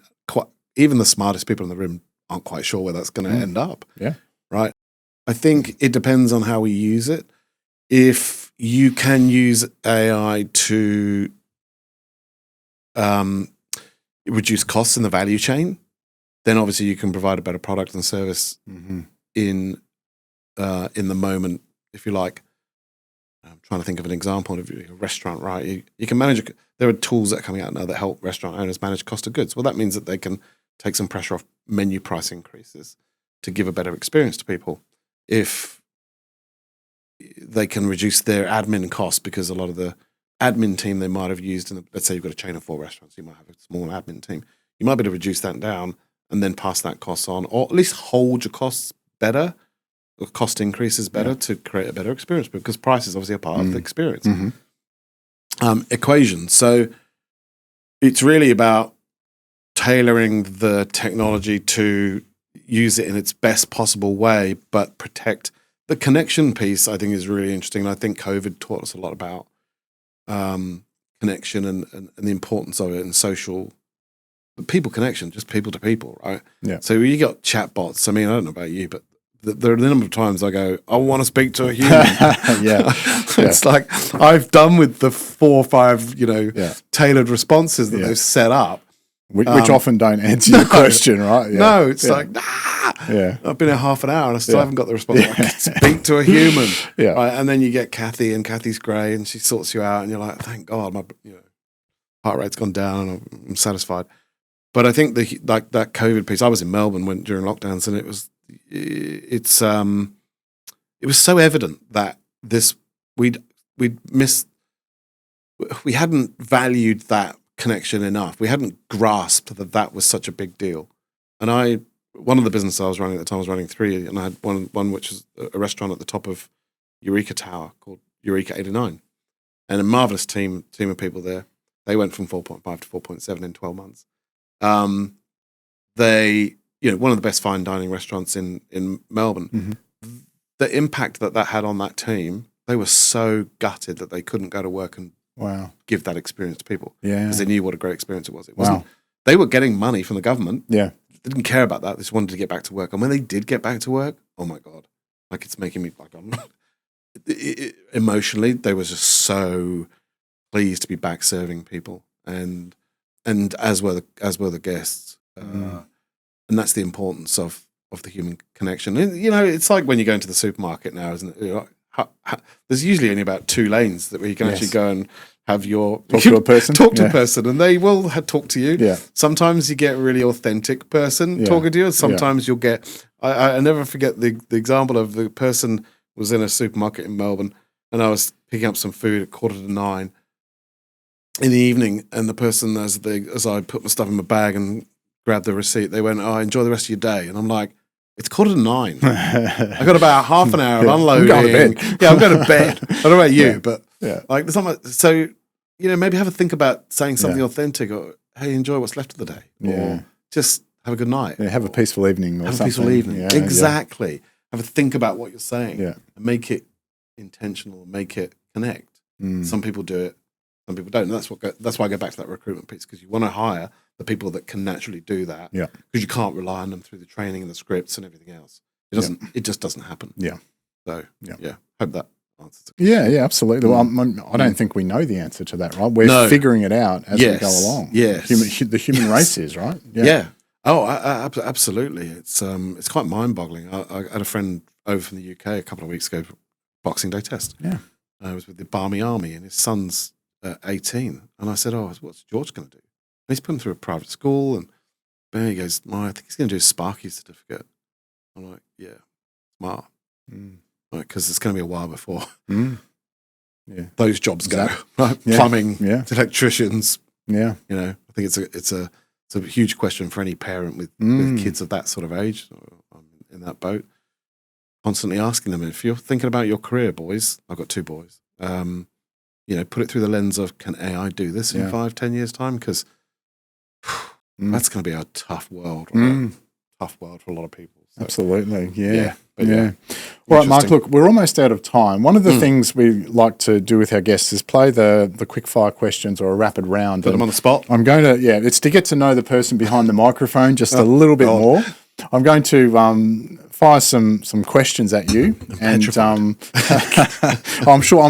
Even the smartest people in the room aren't quite sure where that's going to end up. Yeah. Right. I think it depends on how we use it. If you can use AI to reduce costs in the value chain, then obviously you can provide a better product and service in the moment, if you like. I'm trying to think of an example of a restaurant, right? You can manage. There are tools that are coming out now that help restaurant owners manage cost of goods. Well, that means that they can take some pressure off menu price increases to give a better experience to people. If they can reduce their admin costs, because a lot of the admin team they might have used, let's say you've got a chain of 4 restaurants, you might have a small admin team. You might be able to reduce that down and then pass that cost on, or at least hold your costs better, or cost increases better to create a better experience, because price is obviously a part of the experience equation. So it's really about tailoring the technology to use it in its best possible way, but protect the connection piece. I think is really interesting. And I think COVID taught us a lot about connection and the importance of it, and social people connection, just people to people, right? Yeah. So you got chatbots. I mean, I don't know about you, but there are the number of times I go, I want to speak to a human. It's like I've done with the 4 or 5, tailored responses that they've set up. Which often don't answer your question, right? Yeah. No, it's like, I've been here half an hour and I still haven't got the response. I can speak to a human. Right? And then you get Kathy, and Kathy's great, and she sorts you out, and you're like, thank God, my heart rate's gone down, and I'm satisfied. But I think that COVID piece, I was in Melbourne during lockdowns, and it was so evident that we hadn't valued that connection enough. We hadn't grasped that was such a big deal. And one of the businesses I was running at the time, I was running 3, and I had one which was a restaurant at the top of Eureka Tower called Eureka 89, and a marvelous team of people there. They went from 4.5 to 4.7 in 12 months. They, one of the best fine dining restaurants in Melbourne. The impact that had on that team, they were so gutted that they couldn't go to work and give that experience to people. Because they knew what a great experience it was. It wasn't. They were getting money from the government. They didn't care about that. They just wanted to get back to work. And when they did get back to work, oh my God, like it's making me like emotionally, they were just so pleased to be back serving people, and as were the guests. And that's the importance of the human connection. And, it's like when you go into the supermarket now, isn't it? There's usually only about 2 lanes where you can actually go and have your talk to a person, and they will talk to you. Sometimes you get a really authentic person talking to you, and sometimes you'll get. I never forget the example of the person was in a supermarket in Melbourne, and I was picking up some food at 8:45 in the evening, and the person as I put my stuff in my bag and grabbed the receipt, they went, "Oh, enjoy the rest of your day," and I'm like, it's 8:45. I got about half an hour of unloading. I'm going to bed. I'm going to bed. I don't know about you, but like there's not much. So maybe have a think about saying something authentic, or hey, enjoy what's left of the day, or just have a good night. Have a peaceful evening, or have something. A peaceful evening. Exactly. Have a think about what you're saying. And make it intentional. Make it connect. Some people do it. Some people don't. And that's why I go back to that recruitment piece, because you want to hire the people that can naturally do that. Because you can't rely on them through the training and the scripts and everything else. It just doesn't happen. So hope that answers it. Yeah, absolutely. Well, I don't think we know the answer to that, right? We're figuring it out as we go along. The human race is, right? Oh, absolutely. It's quite mind-boggling. I had a friend over from the UK a couple of weeks ago for Boxing Day test. I was with the Barmy Army, and his son's 18. And I said, "Oh, what's George going to do?" And he's put him through a private school, and he goes, "I think he's going to do a Sparky certificate." I'm like, "Yeah, smart." Because it's going to be a while before those jobs go. Right? Plumbing, electricians. I think it's a huge question for any parent with kids of that sort of age. I'm in that boat, constantly asking them, if you're thinking about your career, boys, I've got 2 boys, put it through the lens of, can AI do this in 5-10 years time? Because that's going to be a tough world, right? Tough world for a lot of people. So, absolutely. Yeah. Yeah, Yeah. All right, Mark, Interesting. look, we're almost out of time. One of the things we like to do with our guests is play the quick fire questions or a rapid round. Put them on the spot. I'm going to, it's to get to know the person behind the microphone just a little bit more. I'm going to fire some questions at you, and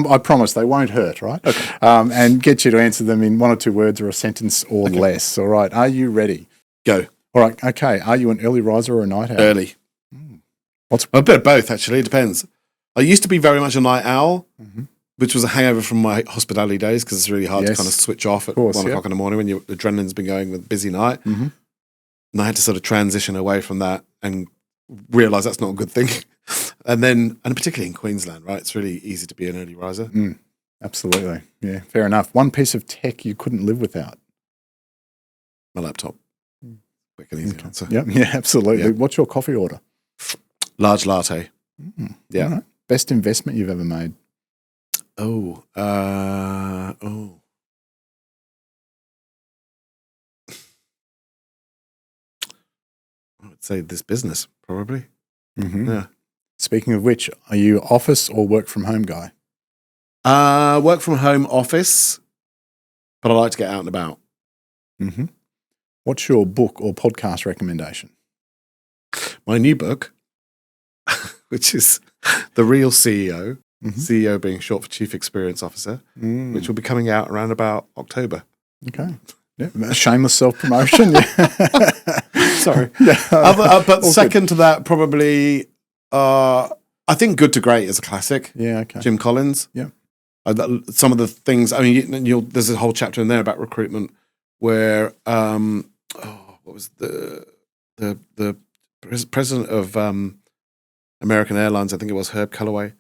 I promise they won't hurt, right? Okay. And get you to answer them in 1 or 2 words or a sentence or less. All right, are you ready? Go. All right, okay. Are you an early riser or a night owl? Early. A bit of both, actually. It depends. I used to be very much a night owl, which was a hangover from my hospitality days because it's really hard to kind of switch off at 1 o'clock in the morning when your adrenaline's been going with a busy night. And I had to sort of transition away from that and realise that's not a good thing. and particularly in Queensland, right? It's really easy to be an early riser. Absolutely. Yeah, fair enough. One piece of tech you couldn't live without? My laptop. Quick and easy answer. Yeah, absolutely. Yeah. What's your coffee order? Large latte. Yeah. All right. Best investment you've ever made? I would say this business, probably. Yeah. Speaking of which, are you office or work from home guy? Work from home office, but I like to get out and about. What's your book or podcast recommendation? My new book, which is The Real CEO, CEO being short for Chief Experience Officer, which will be coming out around about October. Okay. Yeah, shameless self-promotion. Sorry. Yeah. But second to that, probably, I think Good to Great is a classic. Yeah, okay. Jim Collins. Yeah. Some of the things, I mean, there's a whole chapter in there about recruitment where, what was the president of American Airlines, I think it was Herb Calloway,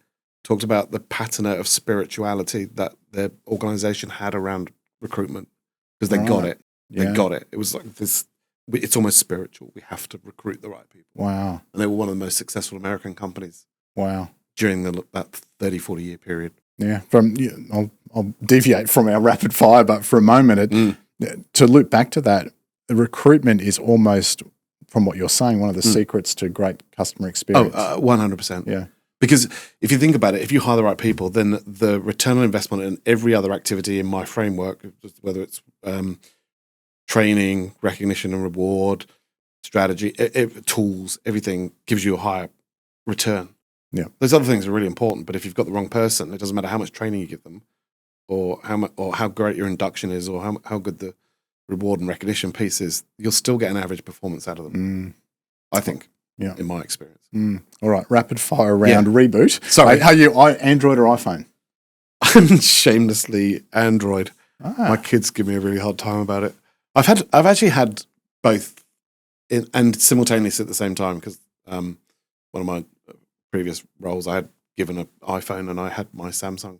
talked about the patina of spirituality that their organization had around recruitment because they got it. They got it. It was like this, it's almost spiritual. We have to recruit the right people. Wow. And they were one of the most successful American companies. Wow. During that 30, 40 year period. Yeah. I'll deviate from our rapid fire, but for a moment, to loop back to that, recruitment is almost, from what you're saying, one of the secrets to great customer experience. 100%. Yeah. Because if you think about it, if you hire the right people, then the return on investment in every other activity in my framework, whether it's training, recognition and reward, strategy, tools, everything gives you a higher return. Yeah. Those other things are really important, but if you've got the wrong person, it doesn't matter how much training you give them or how great your induction is or how good the reward and recognition piece is, you'll still get an average performance out of them. I think. Yeah. In my experience. All right. Rapid fire round reboot. Sorry. Are you Android or iPhone? I'm shamelessly Android. My kids give me a really hard time about it. I've actually had both and simultaneously at the same time because one of my previous roles I had given an iPhone and I had my Samsung.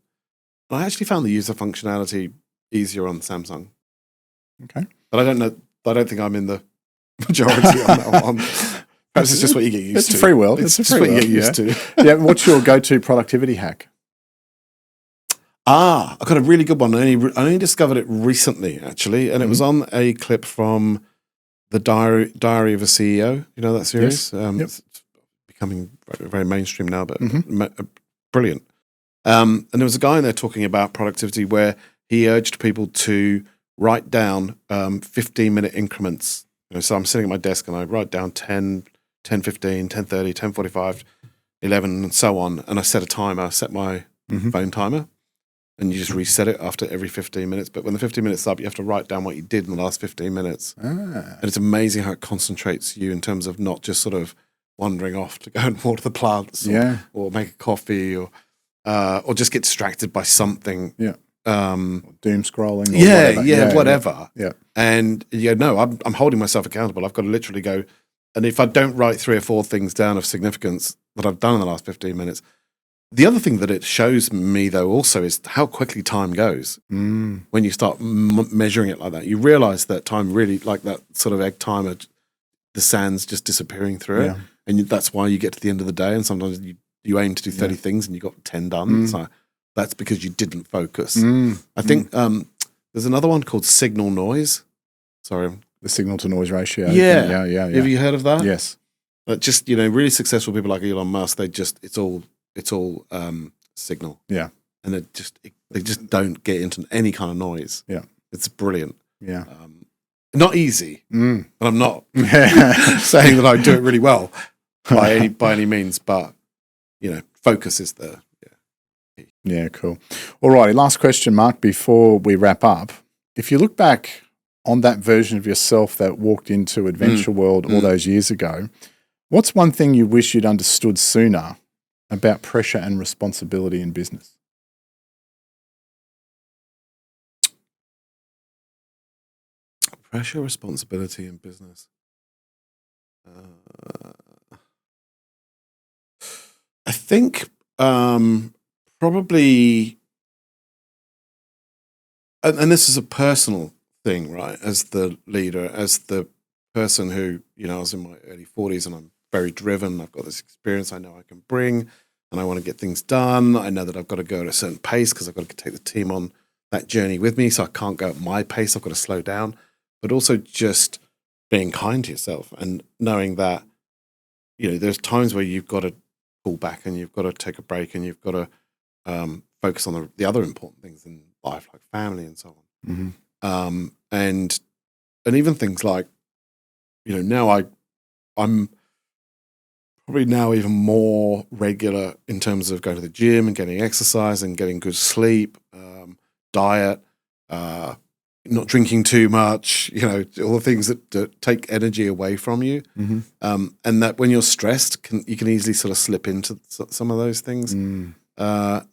And I actually found the user functionality easier on Samsung. Okay. But I don't think I'm in the majority on that one. Perhaps it's just what you get used to. It's a free world. It's just what you get used to. Yeah. What's your go-to productivity hack? I've got a really good one. I only discovered it recently, actually, and it was on a clip from the Diary of a CEO. You know that series? Yes. It's becoming very mainstream now, but brilliant. And there was a guy in there talking about productivity where he urged people to write down 15-minute increments. So I'm sitting at my desk and I write down 10, 10:15, 10:30, 10:45, 11, and so on. And I set a timer. I set my phone timer. And you just reset it after every 15 minutes. But when the 15 minutes is up, you have to write down what you did in the last 15 minutes. And it's amazing how it concentrates you in terms of not just sort of wandering off to go and water the plants or make a coffee or just get distracted by something. Yeah. Doom scrolling. Or whatever. Yeah. And I'm holding myself accountable. I've got to literally go. And if I don't write 3 or 4 things down of significance that I've done in the last 15 minutes, the other thing that it shows me, though, also is how quickly time goes when you start measuring it like that. You realize that time really, like that sort of egg timer, the sand's just disappearing through it. And that's why you get to the end of the day and sometimes you aim to do 30 things and you got 10 done. So that's because you didn't focus. I think there's another one called signal noise. Sorry. The signal to noise ratio. Yeah. Have you heard of that? Yes. Just, really successful people like Elon Musk, it's all signal. Yeah. And they just don't get into any kind of noise. Yeah. It's brilliant. Yeah. Not easy. And I'm not saying that I do it really well by any means, but focus is the key. Yeah, cool. All righty, last question, Mark, before we wrap up. If you look back on that version of yourself that walked into Adventure World all those years ago, what's one thing you wish you'd understood sooner about pressure and responsibility in business? Pressure, responsibility in business. I think probably, and this is a personal thing, right? As the leader, as the person who, I was in my early 40s and I'm very driven. I've got this experience I know I can bring, and I want to get things done. I know that I've got to go at a certain pace because I've got to take the team on that journey with me. So I can't go at my pace. I've got to slow down. But also just being kind to yourself and knowing that, there's times where you've got to pull back and you've got to take a break and you've got to focus on the other important things in life, like family and so on. And even things like, now I'm probably now even more regular in terms of going to the gym and getting exercise and getting good sleep, diet, not drinking too much, all the things that take energy away from you. And that when you're stressed, you can easily sort of slip into some of those things and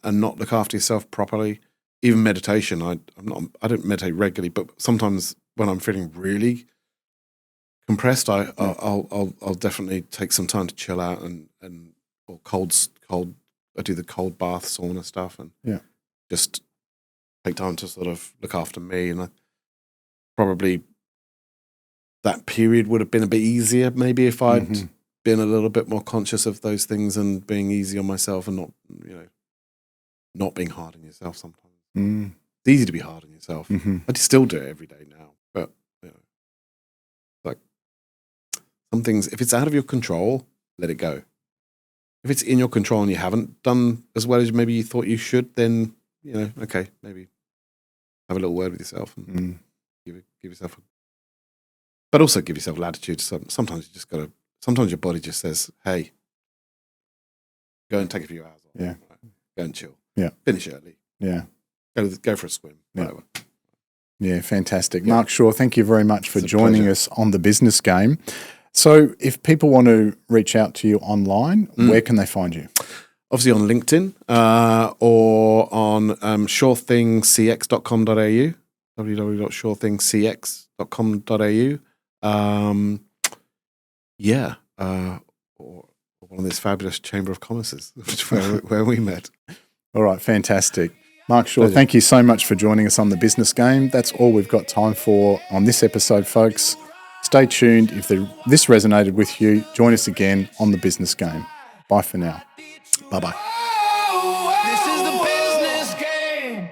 not look after yourself properly. Even meditation, I don't meditate regularly, but sometimes when I'm feeling really compressed, I'll definitely take some time to chill out or cold. I do the cold bath, sauna stuff, and just take time to sort of look after me. And probably that period would have been a bit easier maybe if I'd been a little bit more conscious of those things and being easy on myself and not being hard on yourself sometimes. It's easy to be hard on yourself. I still do it every day now, but like some things, if it's out of your control, let it go. If it's in your control and you haven't done as well as maybe you thought you should, then okay, maybe have a little word with yourself and give yourself but also give yourself latitude. Sometimes you just got to. Sometimes your body just says, "Hey, go and take a few hours off. Yeah, go and chill. Yeah, finish early. Yeah, go for a swim. Whatever." Yeah, fantastic. Mark Shaw, thank you very much for joining us on The Business Game. So if people want to reach out to you online, where can they find you? Obviously on LinkedIn or on surethingcx.com.au, www.surethingcx.com.au. Or one of these fabulous Chamber of Commerces, which where we met. All right, fantastic. Mark Shaw, thank you so much for joining us on The Business Game. That's all we've got time for on this episode, folks. Stay tuned. If this resonated with you, join us again on The Business Game. Bye for now. Bye-bye. This is the business game.